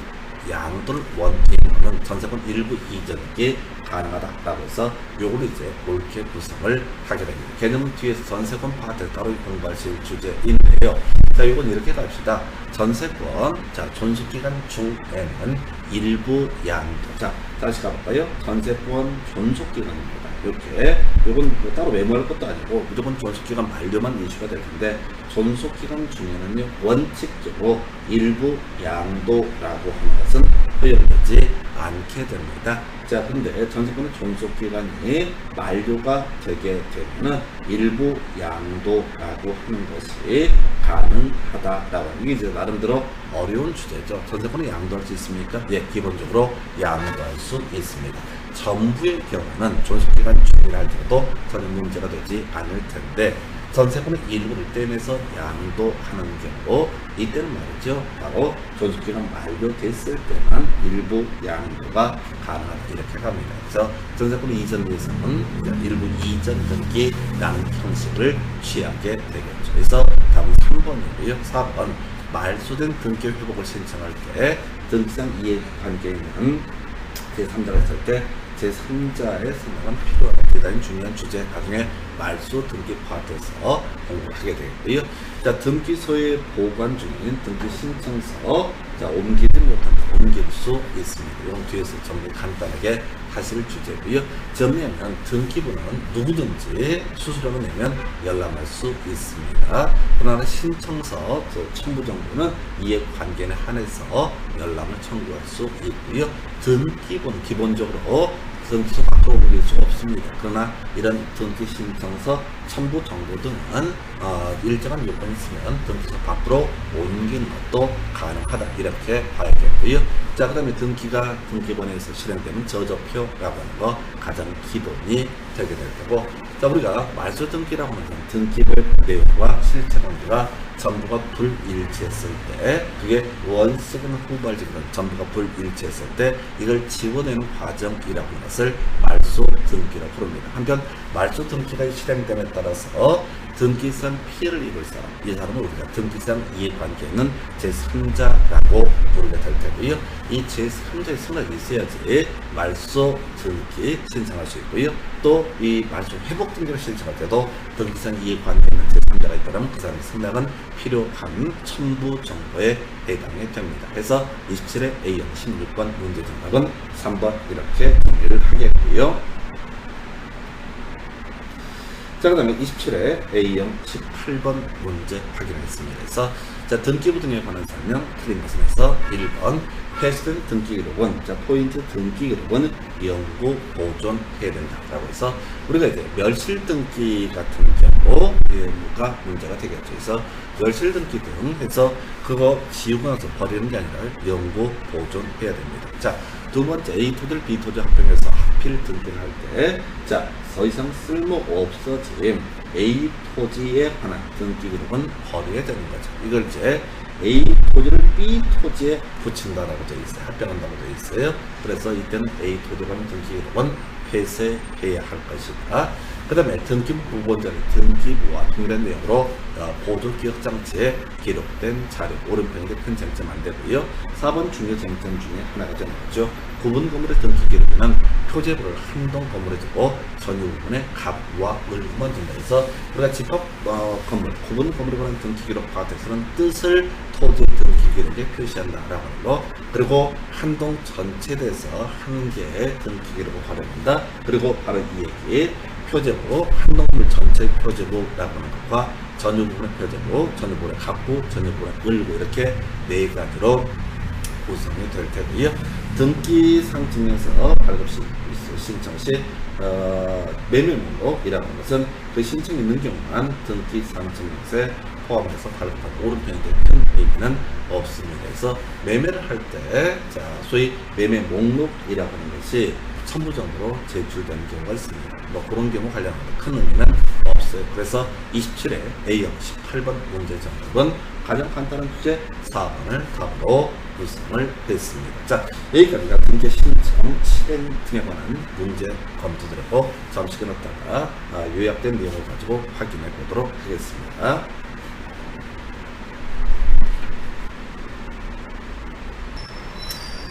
양도를 원인으로는 전세권 일부 이전이 가능하다라고 해서 요거를 이제 옳게 구성을 하게 됩니다. 개념은 뒤에서 전세권 파트를 따로 공부하실 주제인데요. 자, 요건 이렇게 갑시다. 전세권, 자, 존속기간 중에는 일부 양도. 자, 다시 가볼까요? 전세권 존속기간입니다. 이렇게, 요건 뭐 따로 메모할 것도 아니고 무조건 존속기간 만료만 이슈가 될 텐데, 존속기간 중에는요, 원칙적으로 일부 양도라고 하는 것은 허용되지 않게 됩니다. 자, 근데 전세권의 존속기간이 만료가 되게 되면은 일부 양도라고 하는 것이 가능하다라고 하는 게 이제 나름대로 어려운 주제죠. 전세권을 양도할 수 있습니까? 기본적으로 양도할 수 있습니다. 전부의 경우는 존속기간 중이라 할지라도 전혀 문제가 되지 않을 텐데, 전세권의 일부를 떼내서 양도하는 경우, 이때는 말이죠, 바로 존속기간 만료됐을 때만 일부 양도가 가능하다. 이렇게 갑니다. 그래서 전세권 이전 예상은 일부 이전 등기라는 형식을 취하게 되겠죠. 그래서 답은 3번이고요. 4번, 말소된 등기 회복을 신청할 때 등기상 이해관계인은 제3자가 있을 때 제3자의 선택은 필요하다. 대단히 중요한 주제, 나중에 말소 등기 파트에서 공부를 하게 되겠고요. 자, 등기소의 보관 중인 등기 신청서 자, 옮기지 못한다. 옮길 수 있습니다. 이건 뒤에서 정리 간단하게 하실 주제고요. 전내면 등기부는 누구든지 수수료를 내면 열람할 수 있습니다. 그러나 신청서, 첨부 정보는 이해관계에 한해서 열람을 청구할 수 있고요. 등기부는 기본적으로 등기소 밖으로 옮길 수 없습니다. 그러나 이런 등기 신청서, 첨부 정보 등은 일정한 요건이 있으면 등기소 밖으로 옮기는 것도 가능하다. 이렇게 봐야겠고요. 자, 그 다음에 등기가 등기본에서 실행되면 저저표라고 하는 거 가장 기본이 되게 될 거고, 자, 우리가 말소 등기라고 하는 건 등기별 내용과 실체 관계가 전부가 불일치했을 때, 그게 원칙은 후발직은 전부가 불일치했을 때 이걸 지워내는 과정이라고 하는 것을 말소 등기라고 부릅니다. 한편 말소 등기가 실행됨에 따라서 등기상 피해를 입을 사람, 이 사람은 우리가 등기상 이해관계는 제3자라고 부르게 될 테고요. 이 제3자의 승낙이 있어야지 말소 등기 신청할 수 있고요. 또 이 말소 회복 등기를 신청할 때도 등기상 이해관계는 제3자가 있다면 그 사람의 승낙은 필요한 첨부 정보에 해당이 됩니다. 그래서 27회 A형 16번 문제 정답은 3번 이렇게 정리를 하겠고요. 자, 그 다음에 27회 A형 18번 문제 확인하겠습니다. 그래서 자, 등기부 등에 관한 설명 틀린 것은 해서 1번 폐쇄된 등기 기록은, 자, 포인트 등기 기록은 영구 보존해야 된다라고 해서 우리가 이제 멸실 등기 같은 경우 뭐가 문제가 되겠죠. 그래서 멸실 등기 등 해서 그거 지우고 나서 버리는 게 아니라 영구 보존해야 됩니다. 자, 두 번째 A 토지를 B 토지 합병해서 하필 등기를 할 때, 자, 더 이상 쓸모 없어진 A 토지에 관한 등기 기록은 버려야 되는 거죠. 이걸 이제 A 토지를 B 토지에 붙인다라고 되어 있어요. 합병한다고 되어 있어요. 그래서 이때는 A 토지에 관한 등기 기록은 폐쇄해야 할 것이다. 그 다음에 등기부 부본자는 등기부와 동일한 내용으로 보조기억장치에 기록된 자료, 오른편에 큰 쟁점 안 되고요. 4번 중요 쟁점 중에 하나가 정하죠. 구분 건물의 등기 기록에는 표제부를 한동 건물에 두고 전유 부분에 갑과 을만 둔다 해서 우리가 집합 건물, 구분 건물에 관한 등기 기록 파트에서는 뜻을 토지 등기 기록에 표시한다라고 하는 거, 그리고 한동 전체에 대해서 한 개의 등기 기록을 활용한다. 그리고 바로 이 얘기 표제부, 한동물 전체 표제부라고 하는 것과 전유 부분의 표제부, 전유 부분의 갑부, 전유 부분의 을부, 이렇게 네 가지로 구성이 될 테고요. 등기상 증명서 발급 신청 시 매매목록이라는 것은 그 신청이 있는 경우만 등기상 증명서에 포함해서 발급한 오른편에 큰 의미는 없습니다. 그래서 매매를 할 때, 자, 소위 매매 목록이라고 하는 것이 첨부정보로 제출되는 경우가 있습니다. 뭐 그런 경우 관련한 큰 의미는 없어요. 그래서 27회 A형 18번 문제 정답은 가장 간단한 주제 4번을 답으로 구성을 했습니다. 자, 여기까지가 등기 신청 실행 등에 관한 문제 검토드리고 잠시 끊었다가 요약된 내용을 가지고 확인해 보도록 하겠습니다.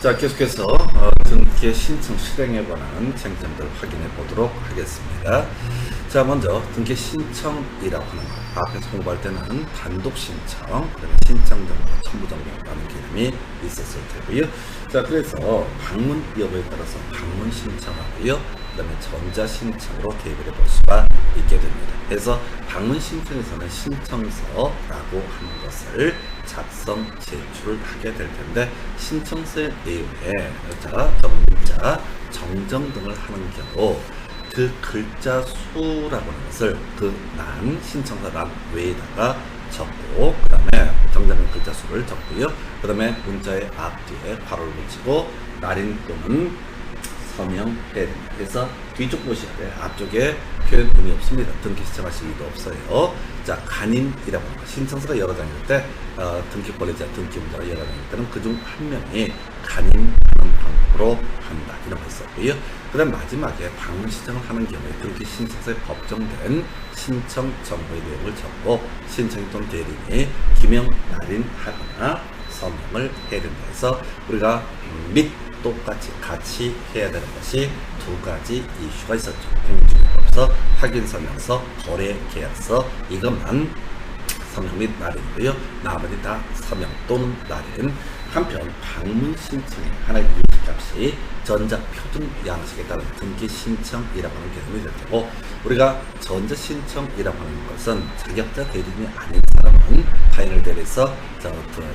자, 계속해서 등기 신청 실행에 관한 쟁점들 확인해 보도록 하겠습니다. 자, 먼저 등기 신청이라고 하는 것, 앞에서 공부할 때는 단독 신청, 그다음에 신청 정보, 첨부 정보라는 개념이 있었을 테고요. 자, 그래서 방문 여부에 따라서 방문 신청하고요, 그다음에 전자 신청으로 대비해 볼 수가 있게 됩니다. 그래서 방문 신청에서는 신청서라고 하는 것을 작성 제출을 하게 될 텐데, 신청서의 내용에 문자 정정 등을 하는 경우 그 글자 수라고 하는 것을 그 란, 신청서 란 외에다가 적고, 그 다음에 정정된 글자 수를 적고요. 그 다음에 문자의 앞뒤에 괄호를 붙이고 날인 또는 서명해야 됩니다. 그래서 뒤쪽 보셔야 돼요. 앞쪽에 표현 의미 없습니다. 등기 신청하실 일도 없어요. 자, 간인이라고 합니다. 신청서가 여러 장일 때, 등기 권리자, 등기 문자가 여러 장일 때는 그중 한 명이 간인하는 방법으로 한다. 이런 거 있었고요. 그 다음 마지막에 방문 신청을 하는 경우에 등기 신청서에 법정된 신청 정보의 내용을 적고 신청 또는 대리인이 기명 날인하거나 서명을 해야 된다 해서 우리가 및 똑같이 같이 해야 되는 것이 두 가지 이슈가 있었죠. 공인중개법서, 확인서명서, 거래계약서, 이것만 서명 및 날인이고요. 나머지 다 서명 또는 날인. 한편 방문 신청의 하나의 이익값이 전자표준 양식에 따른 등기 신청이라고 하는 개념이 될 테고, 우리가 전자 신청이라고 하는 것은 자격자 대리인이 아닌 사람은 타인을 대리해서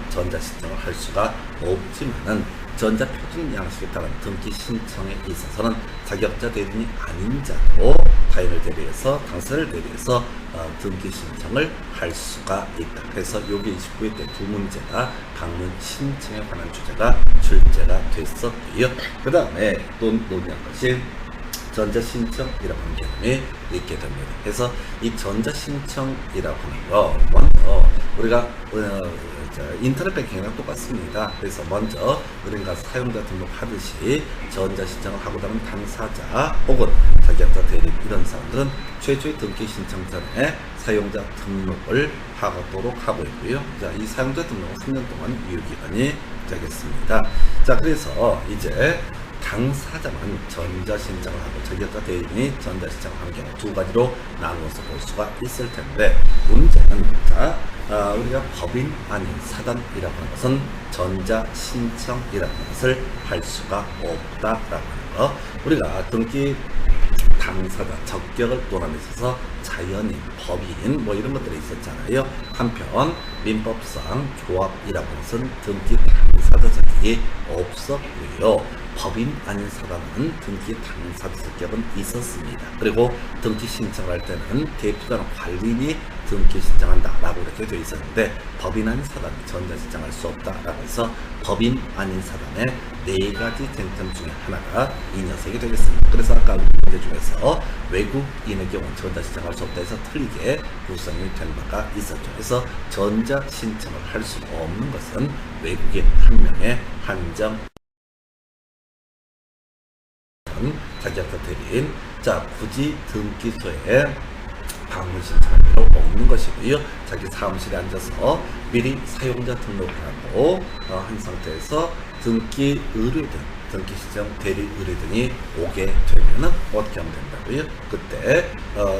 전자 신청을 할 수가 없지만은, 전자표준 양식에 따른 등기 신청에 있어서는 자격자 대리인이 아닌 자도 타인을 대리해서 당사자를 대리해서 등기 신청을 할 수가 있다. 그래서 여기 29회 때 두 문제가 방문 신청에 관한 주제가 출제가 됐었고요. 그 다음에 또 논의한 것이 전자신청이라고 하는 개념이 있게 됩니다. 그래서 이 전자신청이라고 하는 거, 먼저 우리가 인터넷 뱅킹이랑 똑같습니다. 그래서 먼저 은행가 사용자 등록하듯이 전자신청을 하고 나면 당사자 혹은 자격자 대리인 이런 사람들은 최초의 등기 신청 전에 사용자 등록을 하도록 하고 있고요. 자, 이 사용자 등록은 3년 동안 유효기간이 되겠습니다. 자, 그래서 이제 당사자만 전자신청을 하고 자격자 대리인이 전자신청을 하는 경우 두 가지로 나누어서 볼 수가 있을 텐데, 문제는 우리가 법인 아닌 사단이라고 하는 것은 전자신청이라는 것을 할 수가 없다라고 하는 거. 우리가 등기 당사자 적격을 논함에 있어서 자연인, 법인 뭐 이런 것들이 있었잖아요. 한편 민법상 조합이라고 하는 것은 등기 당사자 적격이 없었고요. 법인 아닌 사람은 등기 당사자 적격은 있었습니다. 그리고 등기 신청을 할 때는 대표자나 관리인이 등기 신청한다라고 이렇게 되어 있었는데, 법인 아닌 사람이 전자 신청할 수 없다라고 해서 법인 아닌 사람의 네 가지 쟁점 중에 하나가 이 녀석이 되겠습니다. 그래서 아까 우리 문제 중에서 외국인의 경우는 전자 신청할 수 없다 해서 틀리게 구성이 된 바가 있었죠. 그래서 전자 신청을 할 수 없는 것은 외국인 한 명에 한정, 자격자 대리인, 자, 굳이 등기소에 방문 신청할 필요 없는 것이고요. 자기 사무실에 앉아서 미리 사용자 등록을 하고 한 상태에서 등기 의뢰든 등기 시청 대리 의뢰든이 오게 되면은 어떻게 하면 된다고요? 그때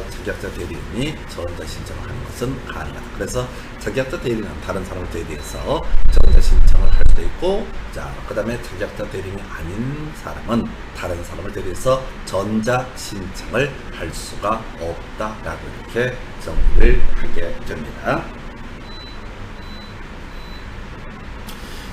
자격자 대리인이 전자 신청을 하는 것은 가능하다. 그래서 자격자 대리인은 다른 사람을 대리해서 전자 신청을 할 수도 있고, 자, 그 다음에 자격자 대리인이 아닌 사람은 다른 사람을 대리해서 전자 신청을 할 수가 없다라고 이렇게 정리를 하게 됩니다.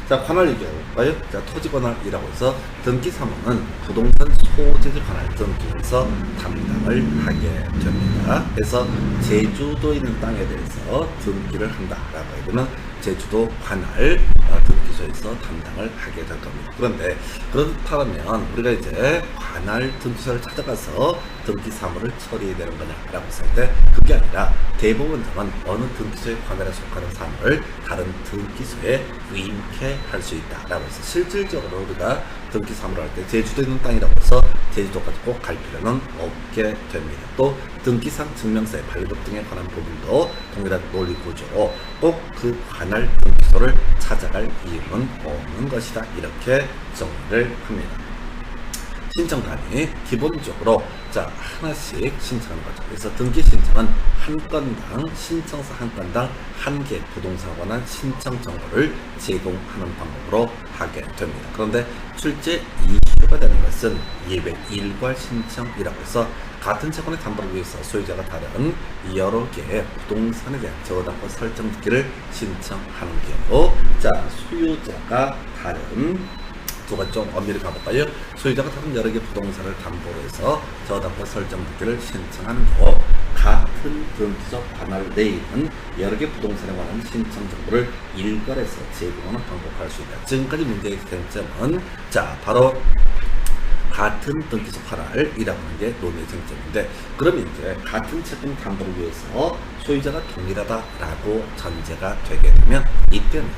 자, 관할 얘기해볼까요? 자, 토지 관할이라고 해서 등기 사무는 부동산 소재지 관할 등기에서 담당을 하게 됩니다. 그래서 제주도에 있는 땅에 대해서 등기를 한다라고 하면 제주도 관할 등기소에서 담당을 하게 될 겁니다. 그런데 그렇다면 우리가 이제 관할 등기소를 찾아가서 등기 사무를 처리해야 되는 거냐라고 했을 때, 그게 아니라 대법원장은 어느 등기소의 관할에 속하는 사무를 다른 등기소에 위임케 할 수 있다라고 해서, 실질적으로 우리가 등기 사무를 할 때 제주도에 있는 땅이라고 해서 제주도까지 꼭 갈 필요는 없게 됩니다. 또 등기상 증명서의 발급 등에 관한 부분도 동일한 논리 구조로 꼭 그 관할 등기소를 찾아갈 이유는 없는 것이다, 이렇게 정리를 합니다. 신청단이 기본적으로 자, 하나씩 신청하는 거죠. 그래서 등기 신청은 한 건당, 신청서 한 건당 한 개 부동산에 관한 신청 정보를 제공하는 방법으로 하게 됩니다. 그런데 출제 이슈가 되는 것은 예외 일괄 신청이라고 해서 같은 채권의 담보를 위해서 소유자가 다른 여러 개의 부동산에 대한 저당권 설정 등기를 신청하는 경우, 자, 소유자가 다른 두 가지 좀 엄밀히 가볼까요? 소유자가 다른 여러 개 부동산을 담보로 해서 저당권 설정 등기를 신청하는 경우, 같은 등기소 관할 내에 있는 여러 개 부동산에 관한 신청 정보를 일괄해서 제공하는 방법을 할 수 있다. 지금까지 문제의 쟁점은 자, 바로 같은 등기소 관할이라고 하는 게 논의 쟁점인데, 그러면 이제 같은 채권 담보를 위해서 소유자가 동일하다라고 전제가 되게 되면 이때는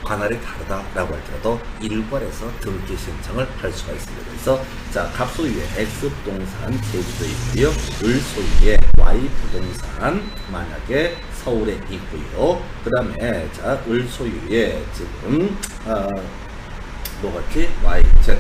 관할이 다르다라고 할지라도 일괄해서 등기 신청을 할 수가 있습니다. 그래서 자, 갑소유의 X 부동산 제주도에 있고요, 을 소유의 Y 부동산 만약에 서울에 있고요, 그 다음에 자, 을 소유의 지금 뭐같이 Y, Z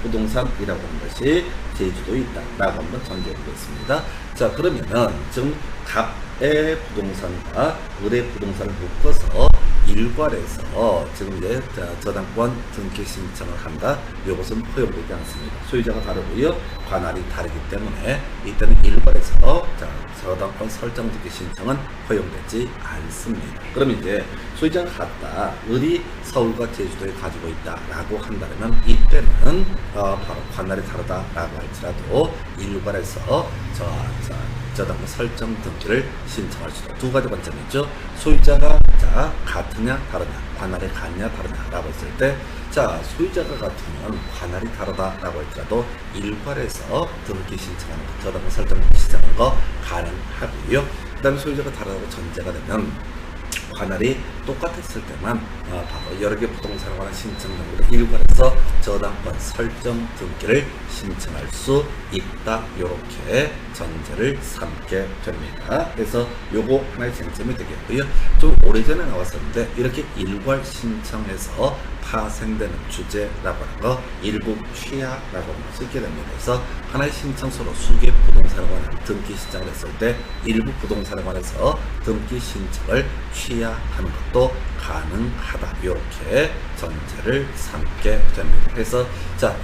부동산이라고 하는 것이 제주도에 있다라고 한번 전제해 보겠습니다. 자, 그러면은 지금 갑의 부동산과 을의 부동산을 묶어서 일괄해서 지금 이제 저당권 등기 신청을 한다. 이것은 허용되지 않습니다. 소유자가 다르고요, 관할이 다르기 때문에 이때는 일괄해서 저당권 설정 등기 신청은 허용되지 않습니다. 그럼 이제 소유자가 같다, 을이 서울과 제주도에 가지고 있다라고 한다면 이때는 바로 관할이 다르다라고 할지라도 일괄해서 저당권 설정 등기를 신청할 수도. 두 가지 관점이죠. 소유자가 같으냐 다르냐, 관할이 같냐 다르냐라고 했을 때, 소유자가 같으면 관할이 다르다라고 할지라도 일괄해서 등기 신청하는 거, 저당권 설정 등기 신청하는 거 가능하고요. 그 다음에 소유자가 다르다고 전제가 되면 관할이 똑같았을 때만 바로 여러 개 부동산에 관한 신청 등기를 일괄해서 저당권 설정 등기를 신청할 수 있다. 이렇게 전제를 삼게 됩니다. 그래서 요거 하나의 쟁점이 되겠고요. 좀 오래전에 나왔었는데 이렇게 일괄 신청해서 파생되는 주제라고 하는 거 일부 취하라고 하는 것을 쓰게 됩니다. 그래서 하나의 신청서로 수개 부동산에 관한 등기 신청을 했을 때 일부 부동산에 관해서 등기 신청을 취하하는 것도 가능하다. 이렇게 전제를 삼게 됩니다. 그래서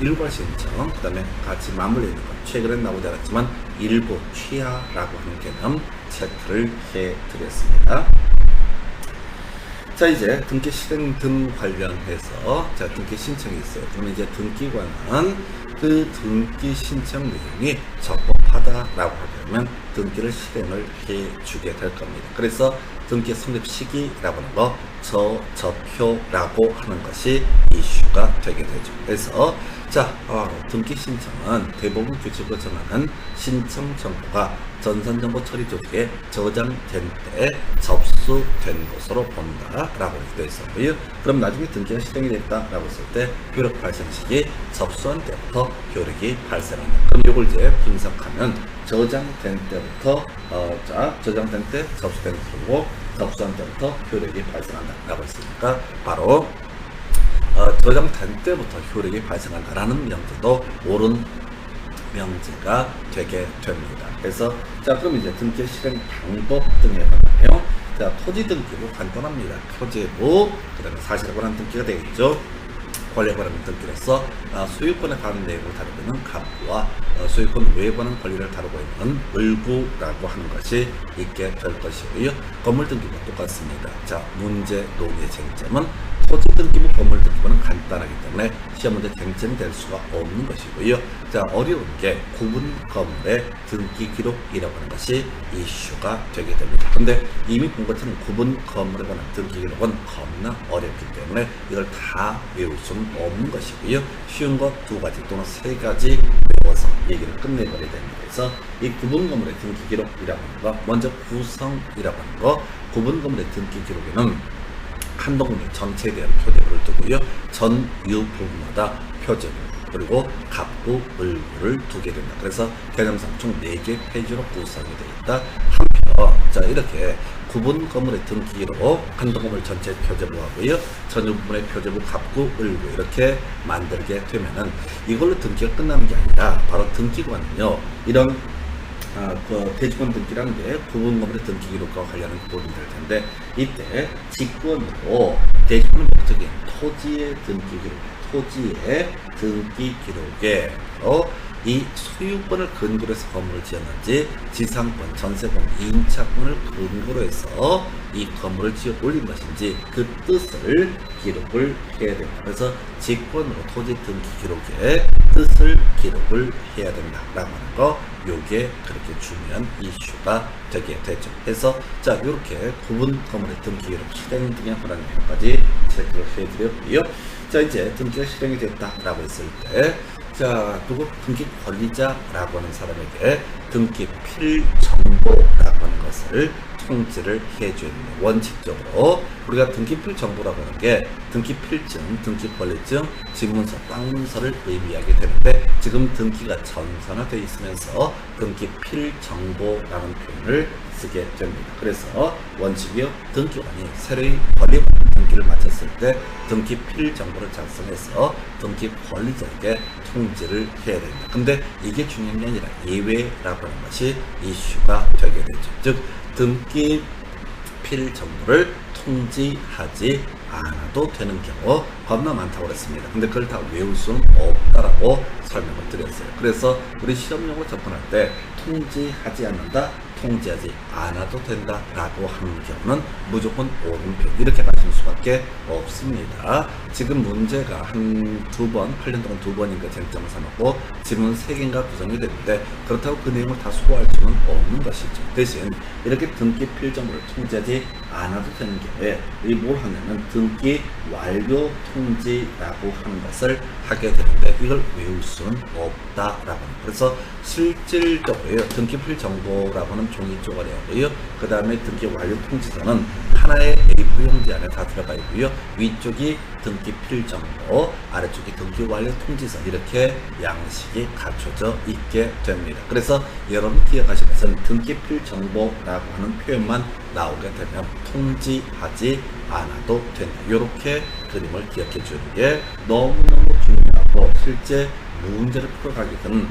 일괄 신청, 그 다음에 같이 맞물려 있는 것, 최근에 나오지 않았지만 일부 취하라고 하는 개념 체크를 해드렸습니다. 이제 등기 실행 등 관련해서 등기 신청이 있어요. 그러면 이제 등기관은 그 등기 신청 내용이 적법하다라고 하면 등기를 실행을 해주게 될 겁니다. 그래서 등기 성립 시기라고 하는 거, 저접효라고 하는 것이 이슈가 되게 되죠. 그래서 등기 신청은 대부분 규칙으로 정하는 신청 정보가 전산정보 처리 조직에 저장된 때 접수된 것으로 본다라고 되어 있었고요. 그럼 나중에 등기가 실행이 됐다라고 했을 때 효력 발생 시기 접수한 때부터 효력이 발생한다. 그럼 이걸 이제 분석하면 저장된 때부터 저장된 때 접수된 것이고 접수한 때부터 효력이 발생한다라고 했으니까 바로 저장된 때부터 효력이 발생한다라는 명제도 옳은 명제가 되게 됩니다. 그래서 그럼 이제 등기 실행 방법 등에 관하여 토지 등기도 간단합니다. 표제부, 그 다음에 사실에 관한 등기가 되겠죠. 권리에 관한 등기로서 소유권에 관한 내용을 다루고 있는 갑부와 소유권 외에 관한 권리를 다루고 있는 을구라고 하는 것이 있게 될 것이고요. 건물 등기도 똑같습니다. 문제 논의의 쟁점은 토지 등기부 건물 등기부는 간단하기 때문에 시험 문제 쟁점이 될 수가 없는 것이고요. 어려운 게 구분 건물의 등기 기록이라고 하는 것이 이슈가 되게 됩니다. 근데 이미 본 것처럼 구분 건물에 관한 등기 기록은 겁나 어렵기 때문에 이걸 다 외울 수는 없는 것이고요. 쉬운 것 두 가지 또는 세 가지 외워서 얘기를 끝내버려야 됩니다. 그래서 이 구분 건물의 등기 기록이라고 하는 거, 먼저 구성이라고 하는 거, 구분 건물의 등기 기록에는 한 동네 전체에 대한 표제부를 두고요. 전유 부분마다 표제부, 그리고 갑부, 을구를 두게 된다. 그래서 개념상 총 4개 페이지로 구성이 되어 있다. 한편 이렇게 구분 건물의 등기로 한 동건물 전체 표제부하고요, 전유 부분의 표제부, 갑구, 을구 이렇게 만들게 되면은 이걸로 등기가 끝나는 게 아니라 바로 등기관은요, 이런 대지권 등기라는 게 구분 건물의 등기 기록과 관련한 부분이 될 텐데, 이때 직권으로 대지권의 목적인 토지의 등기 기록, 토지의 등기 기록에 이 소유권을 근거로 해서 건물을 지었는지 지상권, 전세권, 임차권을 근거로 해서 이 건물을 지어 올린 것인지 그 뜻을 기록을 해야 됩니다. 그래서 직권으로 토지 등기 기록에 뜻을 기록을 해야 된다라고 하는 거, 요게 그렇게 중요한 이슈가 되게 되죠. 그래서 이렇게 구분 건물의 등기 기록 실행 등에 관한 내용까지 체크를 해드렸고요. 이제 등기가 실행이 됐다라고 했을 때 누구 등기 권리자라고 하는 사람에게 등기 필정보라고 하는 것을 통지를 해줘야 됩니다. 원칙적으로 우리가 등기 필정보라고 하는 게 등기 필증, 등기 권리증, 집문서, 땅문서를 의미하게 되는데, 지금 등기가 전산화되어 있으면서 등기 필정보라는 표현을 쓰게 됩니다. 그래서 원칙이요, 등기관이 새로이 권리 등기를 마쳤을 때 등기 필정보를 작성해서 등기 권리자에게 통지를 해야 됩니다. 근데 이게 중요한 게 아니라 예외라고 하는 것이 이슈가 되게 되죠. 즉 등기 필 정보를 통지하지 않아도 되는 경우 겁나 많다고 그랬습니다. 근데 그걸 다 외울 수는 없다라고 설명을 드렸어요. 그래서 우리 시험용어 접근할 때 통지하지 않는다, 통지하지 않아도 된다라고 하는 경우는 무조건 옳은 표 이렇게 가실 수밖에 없습니다. 지금 문제가 한 2번, 8년 동안 2번인가 쟁점을 삼았고 지문 3개인가 구성이 되는데 그렇다고 그 내용을 다 소화할 수는 없는 것이죠. 대신 이렇게 등기 필정보를 통지하지 않아도 되는 경우에 이 뭘 하냐면 등기 완료 통지라고 하는 것을 하게 되는데 이걸 외울 수는 없다라고 합니다. 그래서 실질적으로 등기 필정보라고 하는 종이 쪼가리 하고요. 그 다음에 등기 완료 통지서는 하나의 A4 용지 안에 다 들어가 있고요. 위쪽이 등기 필정보, 아래쪽이 등기 완료 통지서 이렇게 양식이 갖춰져 있게 됩니다. 그래서 여러분 기억하실 것은 등기 필정보라고 하는 표현만 나오게 되면 통지하지 않아도 된다. 이렇게 그림을 기억해 주는 게 너무너무 중요하고 실제 문제를 풀어가게 되면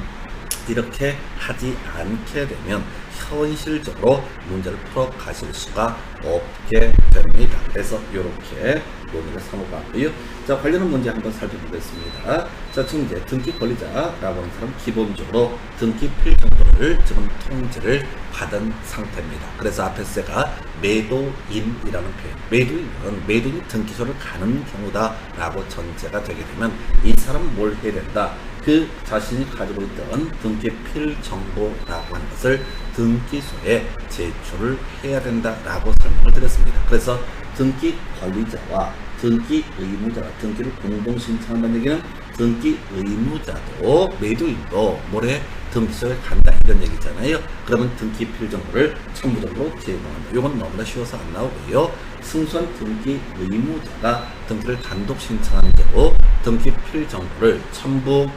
이렇게 하지 않게 되면 현실적으로 문제를 풀어 가실 수가 없게 됩니다. 그래서 이렇게 논의를 삼아봤고요. 자, 관련한 문제 한번 살펴보겠습니다. 자, 지금 이제 등기 권리자라고 하는 사람은 기본적으로 등기 필정보를 지금 통지를 받은 상태입니다. 그래서 앞에 제가 매도인이라는 표현, 매도인은 매도인이 등기소를 가는 경우다라고 전제가 되게 되면 이 사람은 뭘 해야 된다? 그 자신이 가지고 있던 등기 필정보라고 하는 것을 등기소에 제출을 해야 된다라고 설명을 드렸습니다. 그래서 등기 관리자와 등기 의무자가 등기를 공동 신청한다는 얘기는 등기 의무자도 매도인도 모레 등기소에 간다 이런 얘기잖아요. 그러면 등기 필정보를 첨부적으로 제공한다. 이건 너무나 쉬워서 안 나오고요. 승소한 등기 의무자가 등기를 단독 신청하는 경우 등기 필정보를 첨부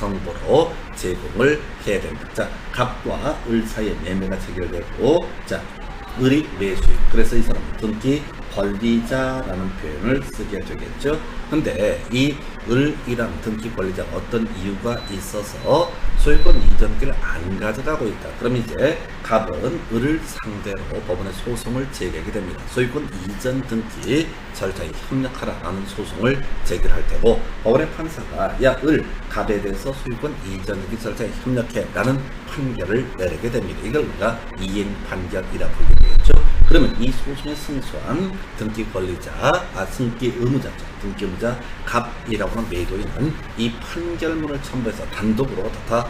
정보로 제공을 해야 됩니다. 자, 갑과 을 사이에 매매가 체결되고, 자, 을이 매수인. 그래서 이 사람은 등기 권리자라는 표현을 쓰게 되겠죠. 근데 이 을이란 등기 권리자가 어떤 이유가 있어서 소유권 이전기를 안 가져가고 있다. 그럼 이제 갑은 을을 상대로 법원에 소송을 제기하게 됩니다. 소유권 이전 등기 절차에 협력하라라는 소송을 제기할 테고 법원의 판사가 야, 을, 갑에 대해서 소유권 이전 등기 절차에 협력해라는 판결을 내리게 됩니다. 이걸 우리가 이행 판결이라고 부르게 되겠죠. 그러면 이 소송에 승소한 등기 권리자, 등기 의무자죠. 등기 의무자 갑이라고 하는 매도인은 이 판결문을 첨부해서 단독으로 다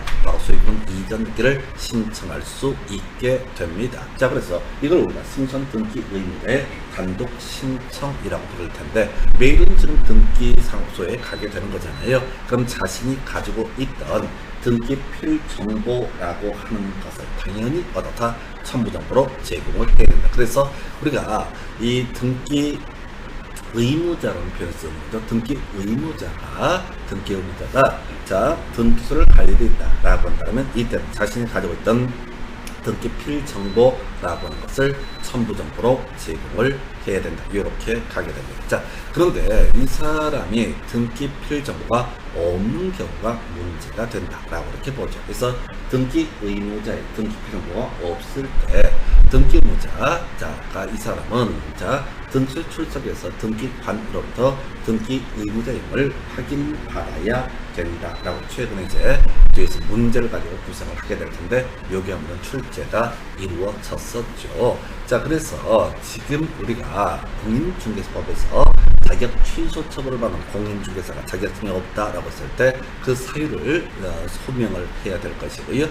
소유권 이전 등기를 신청할 수 있게 됩니다. 자, 그래서 이걸 우리가 승소한 등기 의무자의 단독 신청이라고 부를 텐데 매도인 지금 등기 상소에 가게 되는 거잖아요. 그럼 자신이 가지고 있던 등기 필정보라고 하는 것을 당연히 얻어다 첨부정보로 제공을 해야 된다. 그래서 우리가 이 등기 의무자라는 표현을 쓰는 거죠. 등기 의무자가 자, 등기소를 갈 일이 있다라고 한다면 이때는 자신이 가지고 있던 등기 필정보라고 하는 것을 첨부정보로 제공을 해야 된다. 이렇게 가게 됩니다. 자, 그런데 이 사람이 등기 필정보가 없는 경우가 문제가 된다라고 이렇게 보죠. 그래서 등기 의무자의 등기 필정보가 없을 때 등기 의무자, 자, 이 사람은 자, 등기소 출석에서 등기관으로부터 등기 의무자임을 확인받아야 된다라고 최근에 이제 뒤에서 문제를 가지고 구성을 하게 될 텐데 여기 한번 출제가 이루어졌었죠. 자, 그래서 지금 우리가 공인중개사법에서 자격 취소 처벌을 받는 공인중개사가 자격증이 없다라고 했을 때 그 사유를 소명을 해야 될 것이고요.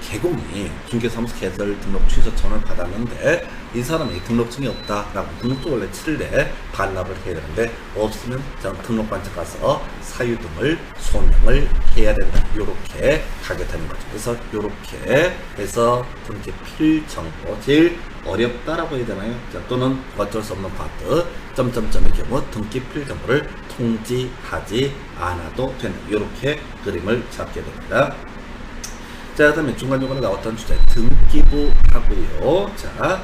개공이 중개사무소 개설 등록 취소 처분을 받았는데 이 사람이 등록증이 없다라고 등록증 원래 7일 내에 반납을 해야 되는데 없으면 등록관청 가서 사유 등을 소명을 해야 된다. 이렇게 가게 되는 거죠. 그래서 이렇게 해서 등기 필정보 제일 어렵다라고 해야 되나요? 자, 또는 어쩔 수 없는 파트 점점점의 경우 등기 필정보를 통지하지 않아도 된다. 이렇게 그림을 잡게 됩니다. 자, 그 다음에 중간중간에 나왔던 주제 등기부 하고요. 자,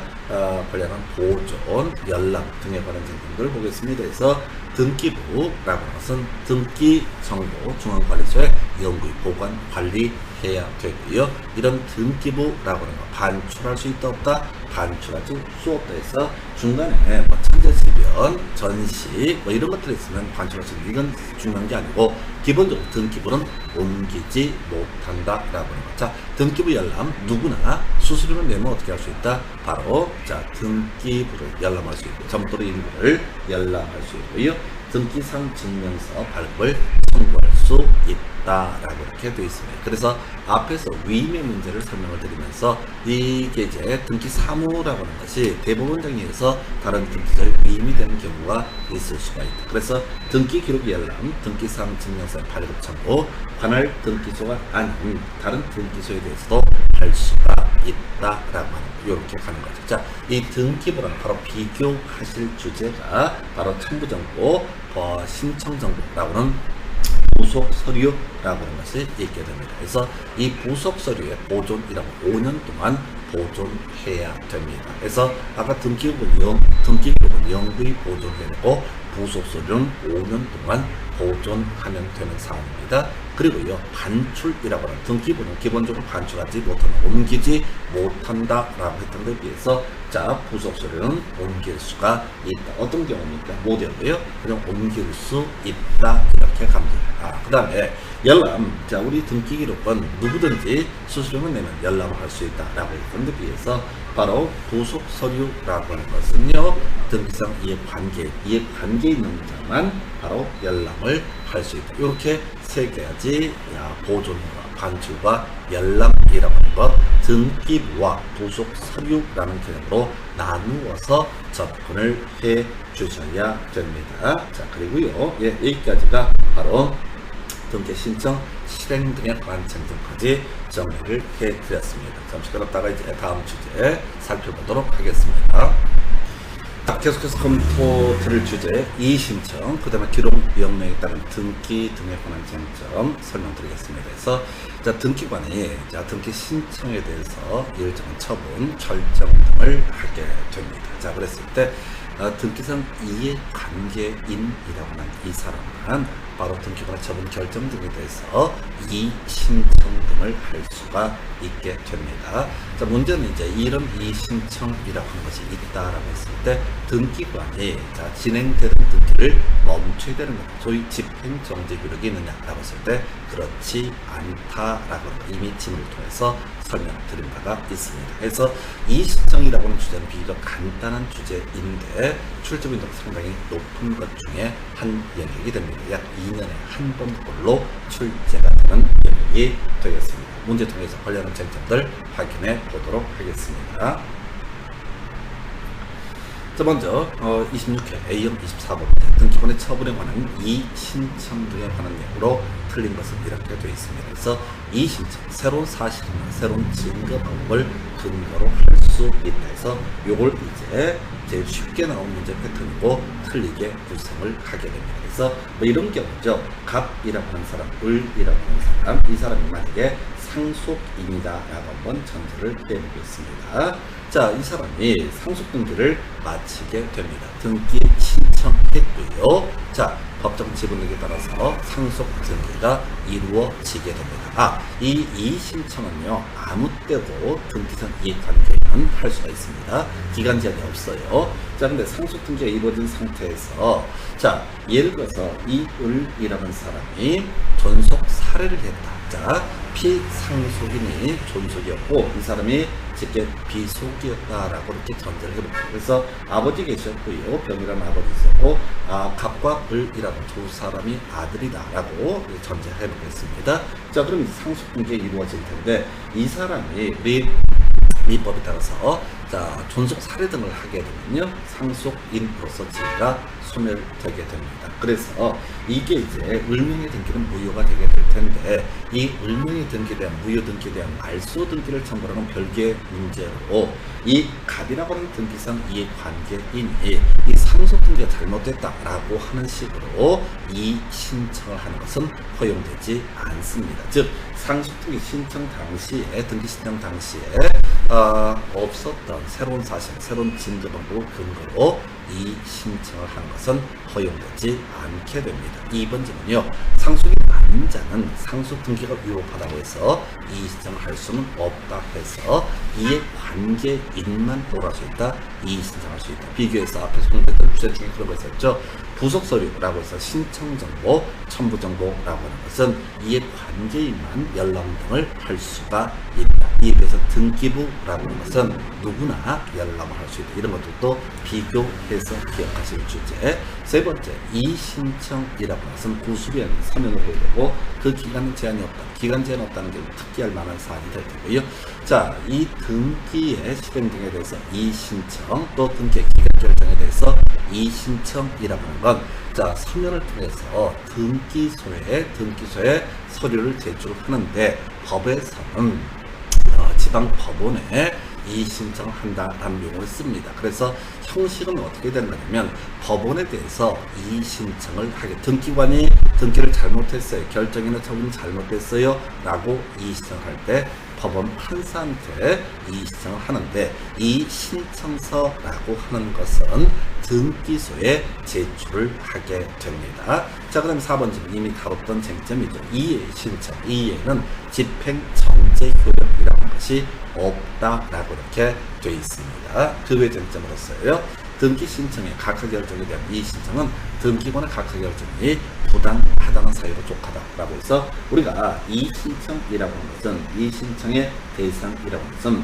관련한 보존, 연락 등에 관한 정보들을 보겠습니다. 그래서 등기부라고 하는 것은 등기정보 중앙관리소에 영구히 보관, 관리해야 되고요. 이런 등기부라고 하는 거 반출할 수 있다 없다? 반출할 수 없다 해서 중간에 뭐 천재지변, 전시 뭐 이런 것들이 있으면 반출할 수 있는 이건 중요한 게 아니고 기본적으로 등기부는 옮기지 못한다라고 하는 거. 자, 등기부 열람 누구나 수수료를 내면 어떻게 할 수 있다? 바로 자 등기부를 열람할 수 있고 점토로 일부를 열람할 수 있고요. 등기상 증명서 발급을 청구할 수 있다라고 이렇게 되어 있습니다. 그래서 앞에서 위임의 문제를 설명을 드리면서 이게 이제 등기 사무라고 하는 것이 대법원 정의에서 다른 등기소에 위임이 되는 경우가 있을 수가 있다. 그래서 등기 기록 열람, 등기상 증명서 발급 청구, 관할 등기소가 아닌 다른 등기소에 대해서도 할 수가 있다라고 하는 이렇게 가는 거죠. 자, 이 등기부랑 바로 비교하실 주제가 바로 첨부정보, 신청정보라고 하는 부속 서류라고 하는 것이 있게 됩니다. 그래서 이 부속 서류의 보존이라고 5년 동안 보존해야 됩니다. 그래서 아까 등기기록은 영구히 보존해야 되고 부속 서류는 5년 동안 보존하면 되는 사항입니다. 그리고요, 반출이라고 하는 등기부는 기본적으로 반출하지 못한다, 옮기지 못한다라고 했던 것에 비해서 자, 부속 서류는 옮길 수가 있다. 어떤 경우입니까? 모델로요. 그냥 옮길 수 있다 이렇게 갑니다. 그 다음에 열람. 자, 우리 등기 기록은 누구든지 수수료만 내면 열람을 할 수 있다라고 했던 것에 비해서 바로 부속 서류라고 하는 것은요, 등기상 이해관계 있는 자만 바로 열람을 할 수 있다. 이렇게 세 가지 보존과 반출과 열람이라고 하는 것, 등기부와 부속 서류라는 개념으로 나누어서 접근을 해 주셔야 됩니다. 자, 그리고요, 여기까지가 바로 등기 신청, 실행 등의 관한 쟁점까지 정리를 해 드렸습니다. 잠시 그렇다가 이제 다음 주제 살펴보도록 하겠습니다. 계속해서 검토 드릴 주제 이의신청, 그 다음에 기록 명령에 따른 등기 등에 관한 쟁점 설명드리겠습니다. 그래서 자, 등기관이 등기 신청에 대해서 일정한 처분, 결정 등을 하게 됩니다. 자, 그랬을 때 등기상 이해관계인이라고 하는 이 사람은 바로 등기관의 처분 결정 등에 대해서 이의신청 등을 할 수가 있게 됩니다. 자, 문제는 이제 이런 이의신청이라고 하는 것이 있다라고 했을 때 등기관이 진행되는 등기를 멈춰야 되는 것, 소위 집행정지 기록이 있느냐라고 했을 때 그렇지 않다라고 이미 질문을 통해서 설명드린 바가 있습니다. 그래서 이의신청이라고 하는 주제는 비교적 간단한 주제인데 출제 빈도가 상당히 높은 것 중에 한 영역이 됩니다. 약 2년에 한 번꼴로 출제가 되는 영역이 되겠습니다. 문제 통해서 관련한 쟁점들 확인해 보도록 하겠습니다. 자, 먼저 26회 A형 24번 등기관의 처분에 관한 이의신청 등에 관한 내용으로 틀린 것은 이렇게 되어 있습니다. 그래서 이의신청, 새로운 사실이나 새로운 증거 방법을 근거로 할 수 있다 해서 요걸 이제 제일 쉽게 나온 문제 패턴이고 틀리게 구성을 하게 됩니다. 그래서 뭐 이런 경우죠. 갑이라고 하는 사람, 을이라고 하는 사람, 이 사람이 만약에 상속인이다라고 한번 전제를 해보겠습니다. 자, 이 사람이 상속 등기를 마치게 됩니다. 등기 신청했고요. 자, 법정 지분력에 따라서 상속 등기가 이루어지게 됩니다. 이 이의신청은요, 아무 때도 등기상 이해관계는 할 수가 있습니다. 기간 제한이 없어요. 자, 근데 상속 등기가 이루어진 상태에서 자, 예를 들어서 이 을이라는 사람이 존속 살해를 했다. 자, 피상속인이 존속이었고 이 사람이 직계 비속이었다라고 이렇게 전제를 해봅니다. 그래서 아버지 계셨고요, 병이라는 아버지 있었고 갑과 을이라는 두 사람이 아들이다라고 전제해 보겠습니다. 자, 그럼 상속 등기가 이루어질 텐데 이 사람이 민법에 따라서 자, 존속 살해 등을 하게 되면요, 상속인으로서 지위가 소멸되게 됩니다. 그래서 이게 이제 을명의 등기는 무효가 되게 될 텐데 이 을명의 등기에 대한 무효 등기에 대한 말소 등기를 첨부하는 별개의 문제로 이 갑이라고 하는 등기상 이해관계인이 이 상속 등기가 잘못됐다라고 하는 식으로 이 신청을 하는 것은 허용되지 않습니다. 즉 상속 등기 신청 당시에 등기 신청 당시에 없었던 어떤 새로운 사실, 새로운 증거 방법을 근거로 이 신청을 하는 것은 허용되지 않게 됩니다. 2번 질문이요. 상속이 아닌 자는 상속 등기가 위법하다고 해서 이 신청을 할 수는 없다 해서 이에 관계인만 오갈 수 있다. 이 신청할 수 있다. 비교해서 앞에서 공개했던 주제 중에 그런 거 있었죠. 부속서류라고 해서 신청정보, 첨부정보라고 하는 것은 이에 관계인만 연락 등을 할 수가 있다. 이에 비해서 등기부라고 하는 것은 누구나 연락을 할 수 있다. 이런 것들도 비교해서 기억하실 주제. 세 번째, 이 신청이라고 하는 것은 구수기한 3년으로 해야 되고 그 기간은 제한이 없다. 기간 제한 없다는 게 특기할 만한 사안이 될 테고요. 자, 이 등기의 실행 등에 대해서 이 신청, 또 등기의 기간 결정에 대해서 이 신청이라고 하는 건 자, 3년을 통해서 등기소에 서류를 제출하는데 법에서는 지방 법원에 이 신청을 한다라는 용어를 씁니다. 그래서 형식은 어떻게 되는 거냐면 법원에 대해서 이 신청을 하게 등기관이 등기를 잘못했어요. 결정이나 처분이 잘못됐어요. 라고 이 신청을 할 때 법원 판사한테 이 신청을 하는데 이 신청서라고 하는 것은 등기소에 제출을 하게 됩니다. 자, 그 다음에 4번 질문 이미 다뤘던 쟁점이죠. 이의 신청, 이의는 집행정제 효력이라는 것이 없다라고 이렇게 되어 있습니다. 그 외 쟁점으로서요. 등기 신청의 각하 결정에 대한 이 신청은 등기관의 각하 결정이 부당하다는 사유로 족하다라고 해서 우리가 이 신청이라고 하는 것은 이 신청의 대상이라고 하는 것은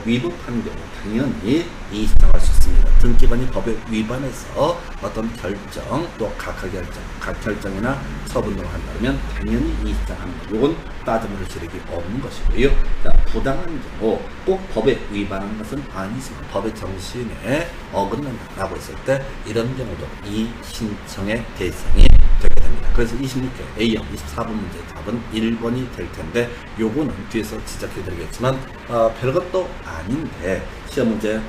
위법한 경우 당연히 이 신청할 수 있습니다. 등기관이 법에 위반해서 어떤 결정 또 각하 결정, 각 결정이나 처분 등을 한다면 당연히 이 신청하는 것. 이건 따져볼 기력이 없는 것이고요. 자, 부당한 경우 꼭 법에 위반하는 것은 아니지만 법의 정신에 어긋난다라고 했을 때 이런 경우도 이 신청의 대상이 되게 됩니다. 그래서 26회 A형 24번 문제 답은 1번이 될 텐데 요거는 뒤에서 지적해 드리겠지만 별것도 아닌데 시험 문제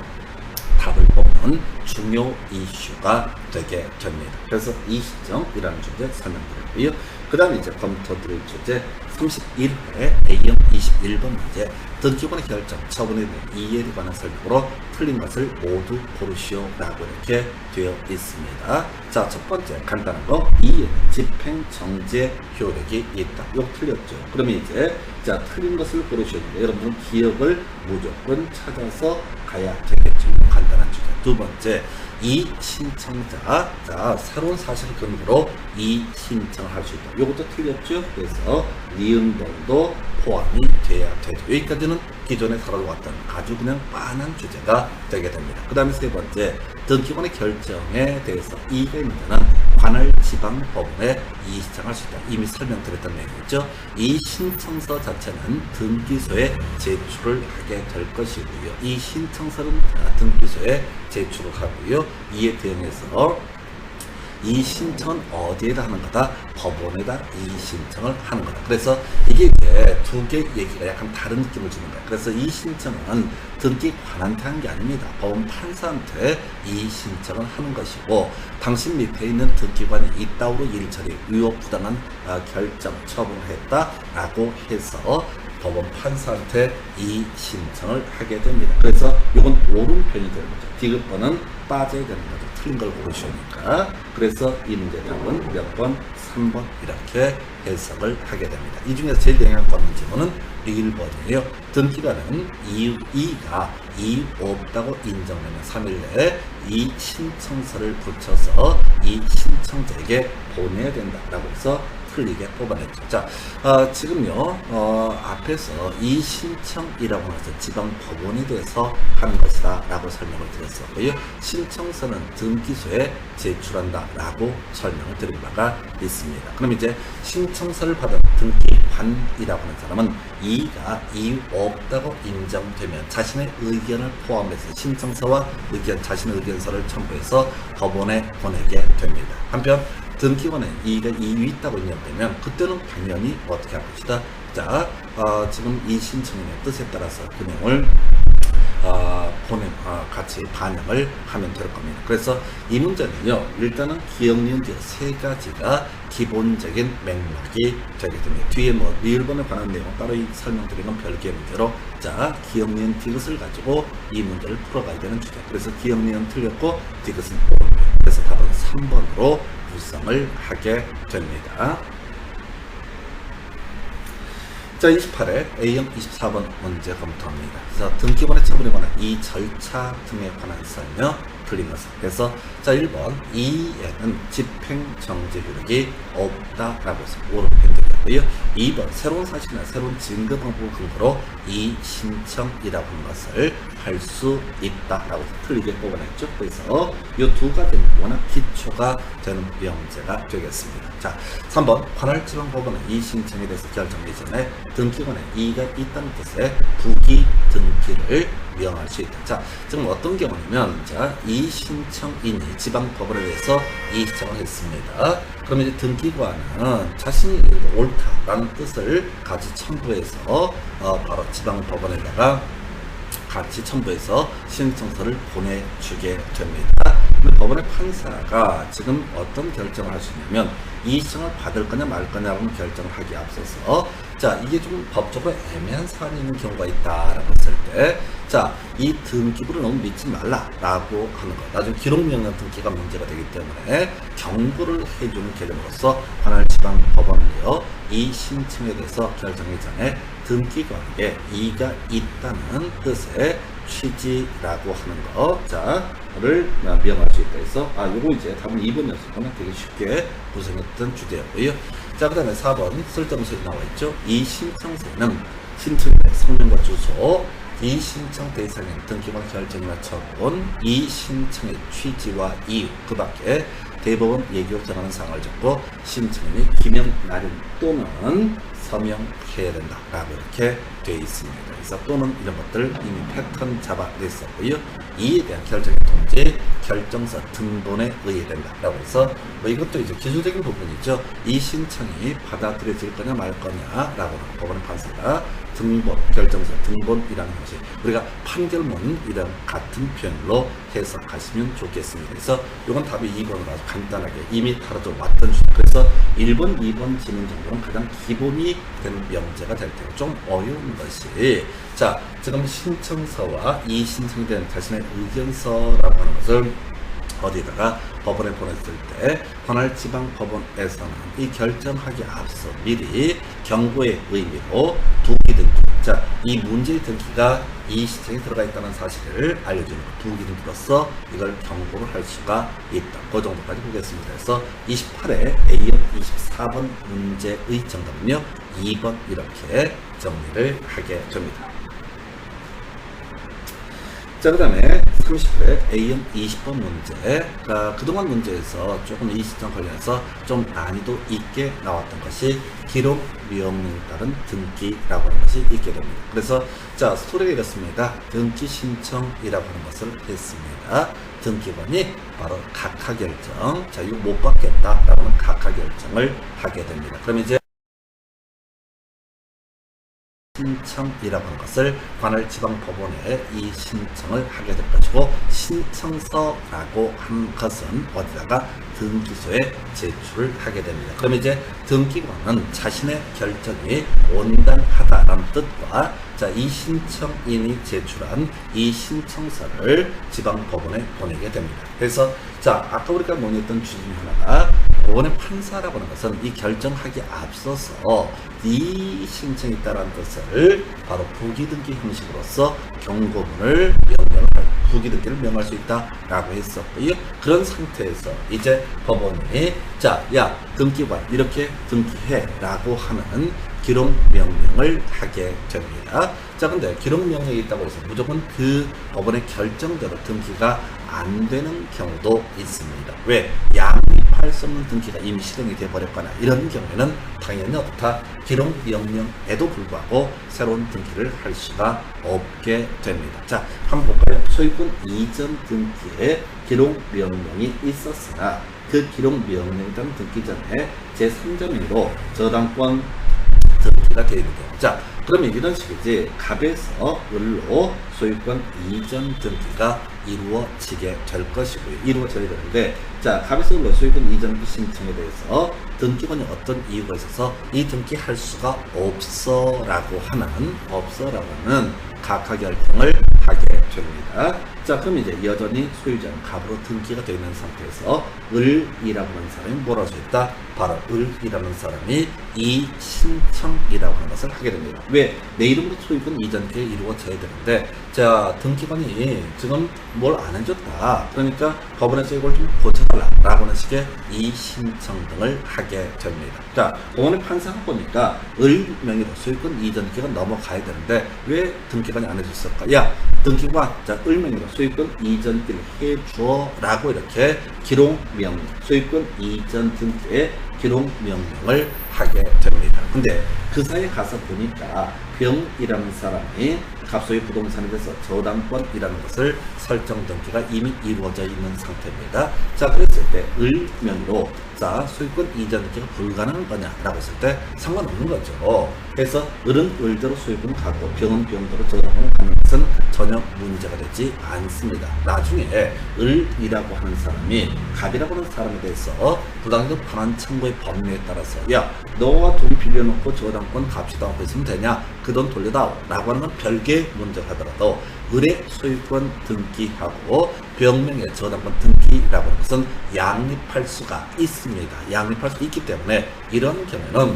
답을 보면 중요 이슈가 되게 됩니다. 그래서 이 신청이라는 주제 설명드렸고요. 그 다음에 이제 검토드릴 주제 31회 A형 21번 문제 등기관의 결정, 처분에 대한 이해에 관한 설명으로 틀린 것을 모두 고르시오라고 이렇게 되어 있습니다. 자, 첫 번째 간단한 거 이해는 집행정제 효력이 있다. 이거 틀렸죠. 그러면 이제 자 틀린 것을 고르시오인데 여러분은 기억을 무조건 찾아서 가야 되겠죠. 간단한 주제. 두 번째, 이 신청자, 자 새로운 사실을 근거로 이 신청을 할 수 있다. 이것도 틀렸죠. 그래서 니은동도 포함이 돼야 되죠. 여기까지는 기존에 살아왔던 아주 그냥 빤한 주제가 되게 됩니다. 그 다음에 세 번째, 등기관의 결정에 대해서 이의가 있는 자는 관할 지방법원에 이 신청할 수 있다. 이미 설명드렸던 내용이죠. 이 신청서 자체는 등기소에 제출을 하게 될 것이고요. 이 신청서는 등기소에 제출을 하고요. 이에 대응해서 이 신청은 어디에다 하는 거다? 법원에다 이 신청을 하는 거다. 그래서 이게 이제 두 개 얘기가 약간 다른 느낌을 주는 거예요. 그래서 이 신청은 등기관한테 한 게 아닙니다. 법원 판사한테 이 신청을 하는 것이고 당신 밑에 있는 등기관이 이따위로 일처리, 위법부당한 결정, 처분을 했다라고 해서 법원 판사한테 이 신청을 하게 됩니다. 그래서 이건 옳은 편이 되는 거죠. 디귿번은 빠져야 되는 거죠. 틀린 걸 고르시니까. 그래서 이 문제 답은 몇 번? 3번 이렇게 해석을 하게 됩니다. 이 중에서 제일 영향력 없는 질문은 1번이에요. 등기관은 이의가 이의 없다고 인정되면 3일 내에 이 신청서를 붙여서 이 신청자에게 보내야 된다라고 해서 틀리게 뽑아냈죠. 자, 지금요, 앞에서 이 신청이라고 해서 지방법원에 대해서 하는 것이다 라고 설명을 드렸었고요. 신청서는 등기소에 제출한다 라고 설명을 드린 바가 있습니다. 그럼 이제 신청서를 받은 등기관이라고 하는 사람은 이의가 이의 없다고 인정되면 자신의 의견을 포함해서 신청서와 의견, 자신의 의견서를 첨부해서 법원에 보내게 됩니다. 한편 등기관에 이의가 이의 있다고 인정되면 그때는 당연히 어떻게 할 것이다. 자, 지금 이 신청인의 뜻에 따라서 그 내용을 같이 반영을 하면 될 겁니다. 그래서 이 문제는요, 일단은 기억니은 세 가지가 기본적인 맥락이 되게 됩니다. 뒤에 뭐 리을본에 관한 내용 따로 설명드린 건 별개의 문제로, 자, 기억니은 디귿을 가지고 이 문제를 풀어가야 되는 주제. 그래서 기억니은 틀렸고 디귿은 옳은. 그래서 답은 3번으로 구성을 하게 됩니다. 자, 28회 A형 24번 문제 검토합니다. 그래서 등기관의 처분에 관한 이 절차 등에 관한 설명 틀린 것은. 그래서 자, 1번 이에는 집행정지 효력이 없다라고 해서 옳은 편집이고요. 2번 새로운 사실이나 새로운 증거 방법을 근거로 이 신청이라고 하는 것을 할 수 있다라고 틀리게 뽑아냈죠. 그래서 이 두 가지는 워낙 기초가 되는 명제가 되겠습니다. 자, 3번 관할지방법원은 이 신청에 대해서 결정 이전에 등기관에 이의가 있다는 뜻의 부기 등기를 명할 수 있다. 자, 지금 어떤 경우냐면, 자, 이 신청인이 지방법원에 대해서 이 신청을 했습니다. 그러면 이제 등기관은 자신이 옳다라는 뜻을 같이 첨부해서 바로 지방법원에다가 같이 첨부해서 신청서를 보내주게 됩니다. 법원의 판사가 지금 어떤 결정을 할 수 있냐면, 이 신청을 받을 거냐 말 거냐라는 결정을 하기에 앞서서, 자, 이게 좀 법적으로 애매한 사안이 있는 경우가 있다라고 했을 때, 자, 이 등기부를 너무 믿지 말라라고 하는 것. 나중에 기록명령 등기가 문제가 되기 때문에 경고를 해주는 개념으로서 관할지방법원이요, 이 신청에 대해서 결정하기 전에 등기관에게 이의가 있다는 뜻의 취지라고 하는 거, 를 명할 수 있다 해서, 요거 이제 답은 2번이었으면 되게 쉽게 구성했던 주제였고요. 자, 그 다음에 4번 쓸데없는 소리 나와 있죠. 이 신청서에는 신청의 성명과 주소, 이 신청 대상인 등기관 결정이나 처분, 이 신청의 취지와 이유, 그 밖에 대법원 예규로 정하는 사항을 적고 신청인이 기명, 날인 또는 서명해야 된다라고 이렇게 되어 있습니다. 그래서 또는 이런 것들 이미 패턴 잡아냈었고요. 이에 대한 결정의 통지, 결정서 등본에 의해야 된다라고 해서 뭐 이것도 이제 기술적인 부분이죠. 이 신청이 받아들여질 거냐 말 거냐라고 법원의 판사가 등본, 결정서 등본이라는 것이 우리가 판결문이랑 같은 표현으로 해석하시면 좋겠습니다. 그래서 이건 답이 2번으로 아주 간단하게 이미 다뤄져 왔던 주제. 그래서 1번, 2번 지문 정도는 가장 기본이 되는 명제가 될 테고, 좀 어려운 것이, 자, 지금 신청서와 이 신청에 대한 자신의 의견서라고 하는 것을 어디다가 법원에 보냈을 때 관할지방법원에서는 이 결정하기 앞서 미리 경고의 의미로 두기 등기, 자, 이 문제의 등기가 이 신청에 들어가 있다는 사실을 알려주는 두기 등기로서 이걸 경고를 할 수가 있다. 그 정도까지 보겠습니다. 그래서 28회 A형 24번 문제의 정답은요 2번 이렇게 정리를 하게 됩니다. 자, 그 다음에 30회 A형 20번 문제. 그동안 문제에서 조금 이 시점 관련해서 좀 난이도 있게 나왔던 것이 기록 명령에 따른 등기라고 하는 것이 있게 됩니다. 그래서 자, 스토리가 이렇습니다. 등기 신청이라고 하는 것을 했습니다. 등기관이 바로 각하 결정, 자, 이거 못 받겠다라고 하는 각하 결정을 하게 됩니다. 그러면 이제 신청이라고 하는 것을 관할지방법원에 이 신청을 하게 될 것이고, 신청서라고 한 것은 어디다가 등기소에 제출을 하게 됩니다. 그러면 이제 등기관은 자신의 결정이 온당하다라는 뜻과, 자, 이 신청인이 제출한 이 신청서를 지방법원에 보내게 됩니다. 그래서 자, 아까 우리가 논의했던 주제 중 하나가 법원의 판사라고 하는 것은 이 결정하기 앞서서 이 신청이 있다는 뜻을 바로 부기등기 형식으로서 경고문을 부기등기를 명할 수 있다라고 했었고요. 그런 상태에서 이제 법원이 자, 야, 등기관 이렇게 등기해라고 하는 기록 명령을 하게 됩니다. 자, 근데 기록 명령이 있다고 해서 무조건 그 법원의 결정대로 등기가 안 되는 경우도 있습니다. 왜? 양립할 수 없는 등기가 이미 실행이 되어버렸거나 이런 경우에는 당연히 어떻다? 기록 명령에도 불구하고 새로운 등기를 할 수가 없게 됩니다. 자, 한번 볼까요? 소유권 이전 등기에 기록 명령이 있었으나 그 기록 명령에 따른 등기 전에 제3자 명의로 저당권 등기가 되어 있는 경우. 자, 그러면 이런 식이지. 갑에서 을로 소유권 이전 등기가 이루어지게 될 것이고요. 이루어져야 되는데, 자, 갑에서 을로 소유권 이전 신청에 대해서 등기관이 어떤 이유가 있어서 이 등기할 수가 없어라고 하는 각하 결정을 하게 됩니다. 자, 그럼 이제 여전히 소유자는 갑으로 등기가 되어 있는 상태에서 을이라고 하는 사람이 뭐라고 써 있다? 바로 을이라는 사람이 이 신청이라고 하는 것을 하게 됩니다. 왜? 내 이름으로 소유권 이전이 이루어져야 되는데, 자, 등기관이 지금 뭘 안 해줬다. 그러니까 법원에서 이걸 좀 고쳐달라라고 하는 식의 이 신청 등을 하게 됩니다. 자, 법원의 판사가 보니까 을 명의로 소유권 이전기가 넘어가야 되는데 왜 등기관이 안 해줬을까? 야, 등기관, 자, 을 명의로 소유권 이전기를 해줘라고 이렇게 기록명령, 소유권 이전 등기의 기록명령을 하게 됩니다. 근데 그 사이에 가서 보니까 병이라는 사람이 갑소유 부동산에 대해서 저당권이라는 것을 설정 등기가 이미 이루어져 있는 상태입니다. 자, 그랬을 때 을 명의로 자, 소유권 이전 등기가 불가능한 거냐라고 했을 때 상관없는 거죠. 그래서 을은 을대로 소유권을 갖고 병은 병대로 저당권을 갖는 것은 전혀 문제가 되지 않습니다. 나중에 을이라고 하는 사람이 갑이라고 하는 사람에 대해서 부당이득 반환 청구의 법률에 따라서 야, 너가 돈 빌려놓고 저당권 값이다 하고 있으면 되냐? 그 돈 돌려다오 라고 하는 건 별개의 문제가 하더라도 을의 소유권 등기하고 병명의 저당권 등기라고 하는 것은 양립할 수가 있습니다. 양립할 수 있기 때문에 이런 경우에는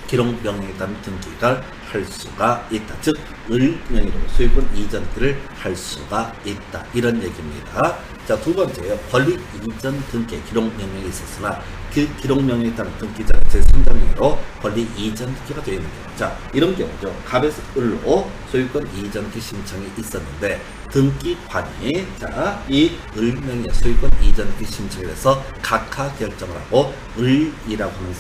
기록명령에 따른 등기가 할 수가 있다. 즉, 을 명의로 소유권 이전기를 할 수가 있다. 이런 얘기입니다. 자, 두 번째요. 권리 이전 등기에 기록명령이 있었으나 그 기록명령에 따른 등기자가 제3자명의로 권리 이전 등기가 되어 있는 경우. 자, 이런 경우죠. 갑에서 을로 소유권 이전기 신청이 있었는데 등기관이 자, 이 을명의 소유권 이전기 신청에 대해서 각하 결정을 하고 을이라고 하는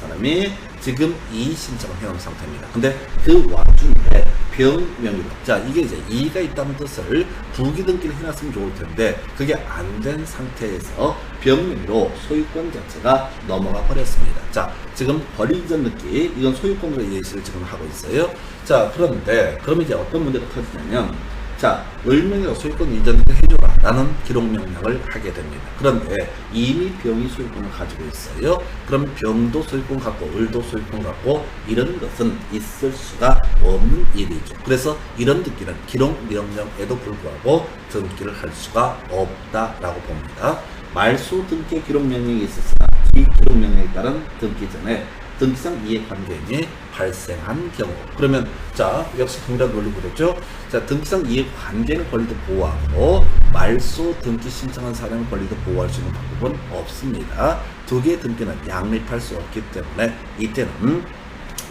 사람이 지금 이 신청을 해놓은 상태입니다. 근데 그 와중에 병명의로, 자, 이게 이제 이의가 있다는 뜻을 부기 등기를 해놨으면 좋을 텐데 그게 안 된 상태에서 병명의로 소유권 자체가 넘어가 버렸습니다. 자, 지금 권리 이전 등기, 이건 소유권으로 예시를 지금 하고 있어요. 자, 그런데 그럼 이제 어떤 문제가 터지냐면, 자, 을명의로 소유권 이전을 해줘라 라는 기록명령을 하게 됩니다. 그런데 이미 병이 소유권을 가지고 있어요. 그럼 병도 소유권 갖고 을도 소유권 갖고 이런 것은 있을 수가 없는 일이죠. 그래서 이런 등기는 기록명령에도 불구하고 등기를 할 수가 없다라고 봅니다. 말소 등기의 기록명령이 있었으나 이 기록명령에 따른 등기 전에 등기상 이해관계인이 발생한 경우, 그러면 자, 역시 동일한 논리고 그랬죠. 자, 등기상 이해관계인 권리도 보호하고 말소 등기 신청한 사람의 권리도 보호할 수 있는 방법은 없습니다. 두 개의 등기는 양립할 수 없기 때문에 이때는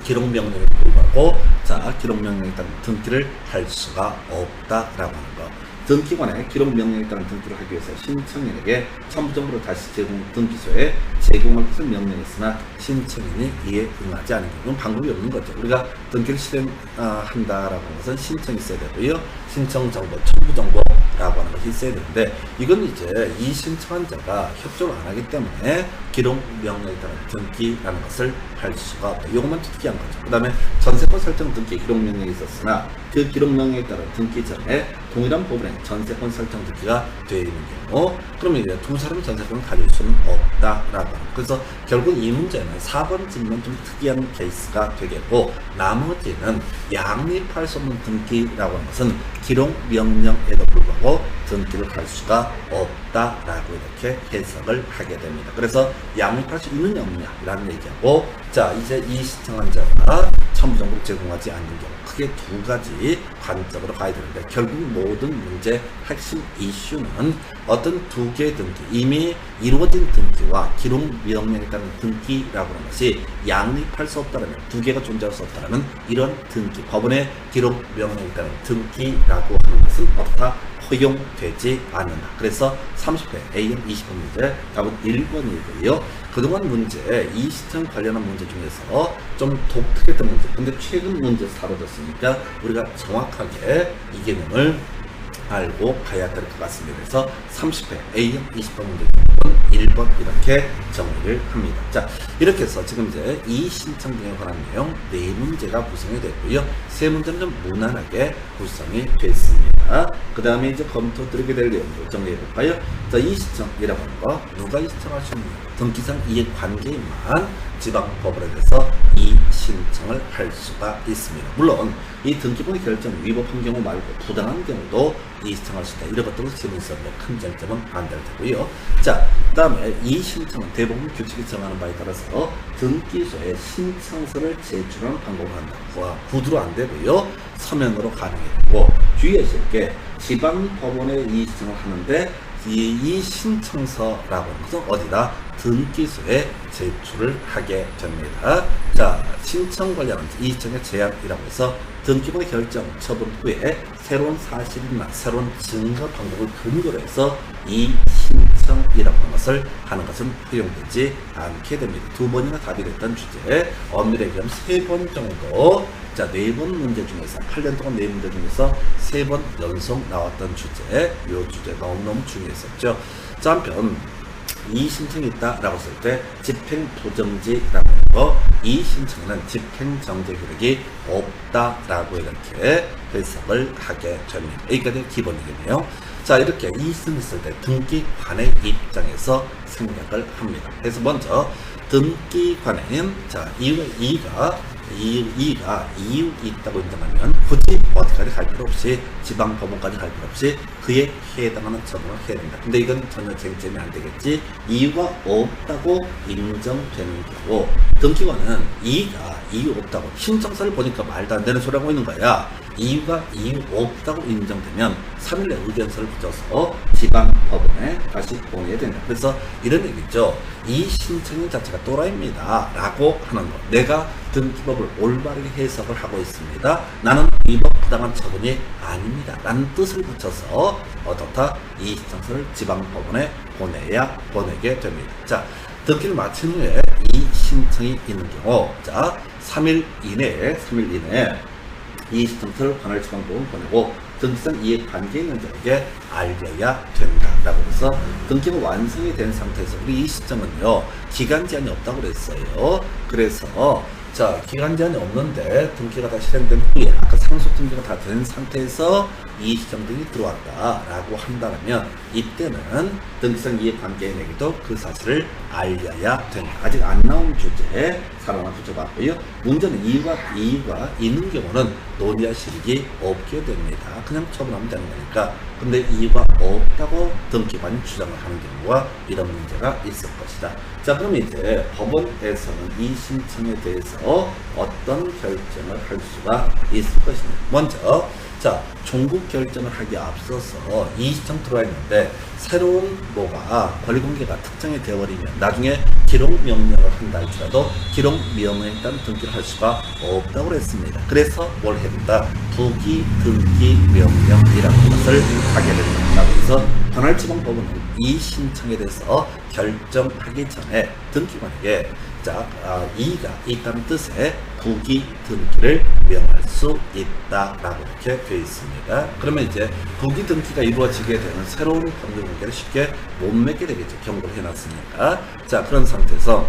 기록명령에 불구하고 자, 기록명령에 따른 등기를 할 수가 없다라고 하는 거. 등기관의 기록명령에 따른 등기를 하기 위해서 신청인에게 첨부정보를 다시 등기소에 제공할 것을 명령했으나 신청인이 이에 응하지 않은 경우는 방법이 없는 거죠. 우리가 등기를 실행한다라고 하는 것은 신청이 있어야 되고요. 신청정보, 첨부정보라고 하는 것이 있어야 되는데 이건 이제 이 신청한 자가 협조를 안 하기 때문에 기록명령에 따른 등기라는 것을 할 수가 없다. 이것만 특이한 거죠. 그 다음에 전세권 설정 등기 기록명령이 있었으나 그 기록명령에 따른 등기 전에 동일한 부분에 전세권 설정 등기가 되어 있는 경우, 그러면 이제 두 사람이 전세권을 가질 수는 없다라고 합니다. 그래서 결국 이 문제는 4번 질문 좀 특이한 케이스가 되겠고, 나머지는 양립할 수 없는 등기라고 하는 것은 기록명령에도 불구하고 등기를 할 수가 없다라고 이렇게 해석을 하게 됩니다. 그래서 양립할 수 있느냐 없느냐라는 얘기하고, 자, 이제 이 신청한 자가 첨부정보를 제공하지 않는 경우, 크게 두 가지 관점으로 가야 되는데 결국 모든 문제의 핵심 이슈는 어떤 두 개의 등기, 이미 이루어진 등기와 기록명령에 따른 등기라고 하는 것이 양립할 수 없다면, 두 개가 존재할 수 없다면 이런 등기, 법원의 기록명령에 따른 등기라고 하는 것은 어떻다? 허용되지 않는다. 그래서 30회 A형 20번 문제 답은 1번이고요. 그동안 문제, 이 시청 관련한 문제 중에서 좀 독특했던 문제, 근데 최근 문제에서 다뤄졌으니까 우리가 정확하게 이 개념을 알고 가야 될 것 같습니다. 그래서 30회 A형 20번 문제집은 1번 이렇게 정리를 합니다. 자, 이렇게 해서 지금 이제 이 신청 등에 관한 내용 4문제가 구성이 됐고요. 3문제는 좀 무난하게 구성이 됐습니다. 그 다음에 이제 검토 드리게 될 내용을 정리해 볼까요? 자, 이 신청이라고 하는 거 누가 이 신청할 수 있느냐? 등기상 이해관계인만 지방법원에 대해서 이 신청을 할 수가 있습니다. 물론 이 등기부의 결정 위법한 경우 말고 부당한 경우도 이 신청할 수 있다. 이런 것들은 지문서 큰 장점은 안 될 테고요. 자, 그 다음에 이 신청은 대부분 규칙이 정하는 바에 따라서 등기소에 신청서를 제출하는 방법을 한다. 구두로 안 되고요. 서면으로 가능하고 주의하실 게 지방법원에 이 신청을 하는데 이 신청서라고 하는 것은 어디다? 등기소에 제출을 하게 됩니다. 자, 신청 관련한 이 신청의 제한이라고 해서 등기부의 결정 처분 후에 새로운 사실이나 새로운 증거 방법을 근거로 해서 이 신청이라고 하는 것을 하는 것은 허용되지 않게 됩니다. 2번이나 답이 됐던 주제, 엄밀하게 하면 3번 정도, 자, 4번 문제 중에서 8년 동안 4문제 중에서 3번 연속 나왔던 주제, 이 주제 너무너무 중요했었죠. 자, 한편 이 신청이 있다라고 했을 때 집행부정지라고 하는 거, 이 신청에는 집행정지 효력이 없다라고 이렇게 해석을 하게 됩니다. 여기까지 기본이겠네요. 자, 이렇게 이 신청했을 때 등기관의 입장에서 생각을 합니다. 그래서 먼저 등기관에는 자, 이유가 이유 있다고 인정하면 굳이 어디까지 갈 필요 없이 지방법원까지 갈 필요 없이 그에 해당하는 처분을 해야 된다. 근데 이건 전혀 쟁점이 안 되겠지. 이유가 없다고 인정되는 경우 등기관은 이유 없다고 신청서를 보니까 말도 안 되는 소리 하고 있는 거야. 이유 없다고 인정되면 3일 내 의견서를 붙여서 지방법원에 다시 보내야 된다. 그래서 이런 얘기죠. 이 신청인 자체가 또라이입니다 라고 하는 거. 내가 등기법을 올바르게 해석을 하고 있습니다. 나는 위법 부당한 처분이 아닙니다 라는 뜻을 붙여서 어떻다? 이 신청서를 지방법원에 보내게 됩니다. 자, 등기를 마친 후에 이 신청이 있는 경우, 자, 3일 이내에 이 신청서를 관할지방법원 보내고 등기상 이해관계 있는 자에게 알려야 된다라고 해서 등기가 완성이 된 상태에서 우리 이 시점은요 기간 제한이 없다고 그랬어요. 그래서 자, 기간 제한이 없는데 등기가 다 실행된 후에 아까 상속 등기가 다 된 상태에서 이 시점 등이 들어왔다라고 한다면 이때는 등기상 이해관계인에게도 그 사실을 알려야 된다. 아직 안 나온 주제 사람만 붙여봤고요. 문제는 이유가 있는 경우는 논의하실 일이 없게 됩니다. 그냥 처분하면 되는 거니까. 근데 이유가 없다고 등기관이 주장을 하는 경우가 이런 문제가 있을 것이다. 자, 그러면 이제 법원에서는 이 신청에 대해서 어떤 결정을 할 수가 있을 것입니다. 먼저 자, 종국 결정을 하기에 앞서서 이 신청 들어와 있는데 새로운 뭐가 권리관계가 특정이 되어버리면 나중에 기록 명령을 한다 할지라도 기록 명령에 따른 등기를 할 수가 없다고 그랬습니다. 그래서 뭘 해야 된다? 부기 등기 명령이라는 것을 하게 됩니다. 그래서 관할지방법원은 이 신청에 대해서 결정하기 전에 등기관에게 이의가 있다는 뜻의 부기 등기를 명할 수 있다라고 이렇게 되어 있습니다. 그러면 이제 부기 등기가 이루어지게 되는 새로운 법률관계를 쉽게 못 맺게 되겠죠. 경고를 해놨으니까. 자, 그런 상태에서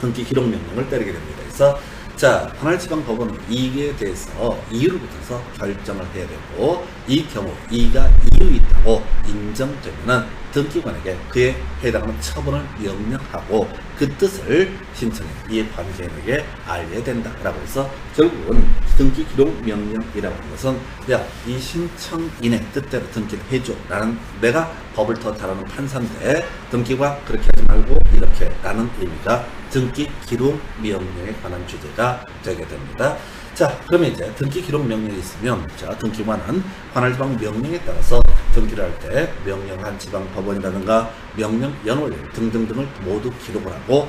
등기 기록 명령을 때리게 됩니다. 그래서 자, 관할지방법원은 이에 대해서 이유를 붙여서 결정을 해야 되고 이 경우 이의가 이유 있다고 인정되면은 등기관에게 그에 해당하는 처분을 명령하고 그 뜻을 신청인 이해관계인에게 알려야 된다라고 해서 결국은 등기 기록 명령이라고 하는 것은 야, 이 신청인의 뜻대로 등기를 해줘 라는 내가 법을 더 잘하는 판사인데 등기가 그렇게 하지 말고 이렇게 라는 의미가 등기 기록 명령에 관한 주제가 되게 됩니다. 자, 그러면 이제 등기 기록 명령이 있으면 자, 등기관은 관할지방 명령에 따라서 등기를 할 때 명령한 지방 법원이라든가 명령 연월일 등등등을 모두 기록을 하고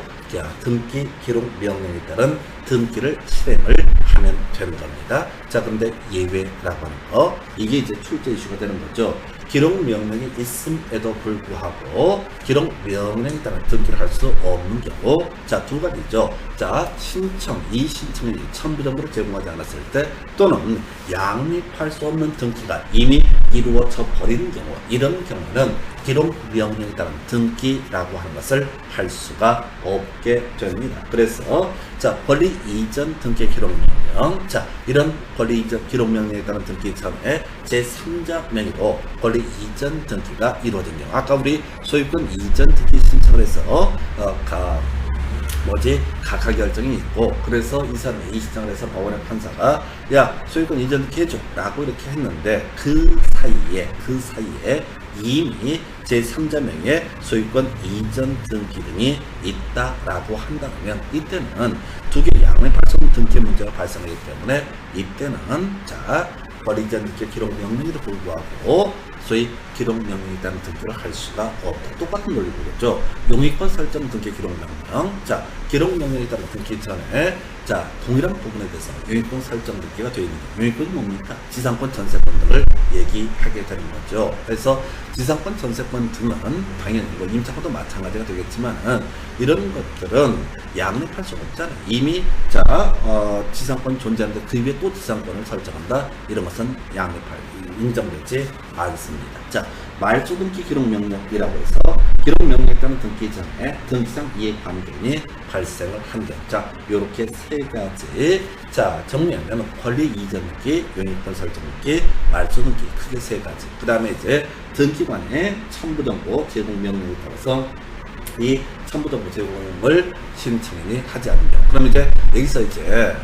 등기 기록 명령에 따른 등기를 실행을 하면 되는 겁니다. 자, 그런데 예외라고 하는 거 이게 이제 출제 이슈가 되는 거죠. 기록 명령이 있음에도 불구하고 기록 명령에 따라 등기를 할 수 없는 경우, 자, 두 가지죠. 자, 이 신청이 첨부 정보를 제공하지 않았을 때, 또는 양립할 수 없는 등기가 이미 이루어져 버리는 경우, 이런 경우는 기록 명령에 따른 등기라고 하는 것을 할 수가 없게 됩니다. 그래서 자, 권리 이전 등기 기록 명령, 자, 이런 권리 이전 기록 명령에 따른 등기 전에 제3자 명의로 권리 이전 등기가 이루어진 경우, 아까 우리 소유권 이전 등기 신청을 해서 각하 결정이 있고, 그래서 이 사람이 이 신청을 해서 법원의 판사가 야, 소유권 이전 등기 해줘 라고 이렇게 했는데, 그 사이에 이미 제3자 명의 소유권 이전 등기 등이 있다라고 한다면, 이때는 두 개 양립할 수 없는 등기 문제가 발생하기 때문에, 이때는 자, 권리 이전 등기 기록 명령에도 불구하고 소위 기록 명령에 따른 등기를 할 수가 없다. 똑같은 논리겠죠. 용의권 설정 등기 기록 명령. 자, 기록 명령에 따른 등기 전에 자, 동일한 부분에 대해서 용의권 설정 등기가 되어 있는 거. 용의권이 뭡니까? 지상권, 전세권 등을 얘기하게 되는 거죠. 그래서 지상권, 전세권 등은 당연히 이거 임차권도 마찬가지가 되겠지만은, 이런 것들은 양립할 수 없잖아요. 이미 자, 지상권 존재하는데 그 위에 또 지상권을 설정한다. 이런 것은 인정되지 않습니다. 자, 말소등기 기록명령이라고 해서 기록명령에 따른 등기 전에 등기상 이해관계인이 발생을 한다. 자, 요렇게 세 가지. 자, 정리하면 권리 이전 등기, 용의권 설정 등기, 말소 등기, 크게 세 가지. 그 다음에 이제 등기관의 첨부정보 제공 명령에 따라서 이 첨부정보 제공을 신청인이 하지 않는 경우. 그럼 이제 여기서 이제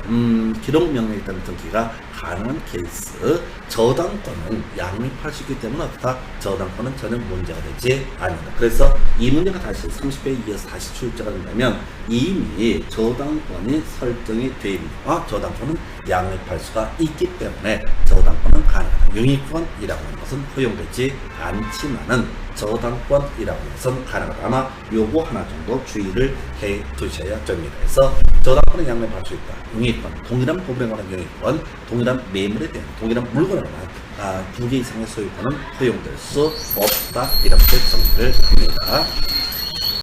기록 명령에 따른 등기가 가능한 케이스, 저당권은 양립할 수 있기 때문에 어떻다? 저당권은 전혀 문제가 되지 않는다. 그래서 이 문제가 다시 30배에 이어서 다시 출제가 된다면, 이미 저당권이 설정이 되어 있는, 저당권은 양립할 수가 있기 때문에 저당권은 가능하다. 용의권이라고 하는 것은 허용되지 않지만은 저당권이라고 하는 것은 가능하다. 아마 요거 하나 정도 주의를 해 두셔야 됩니다. 그래서 저당권은 양립할 수 있다. 용의권, 동일한 부분에 관한 용의권, 동일한 매물에 대한, 동일한 물건에 관한 두 개 이상의 소유권은 허용될 수 없다. 이렇게 정리를 합니다.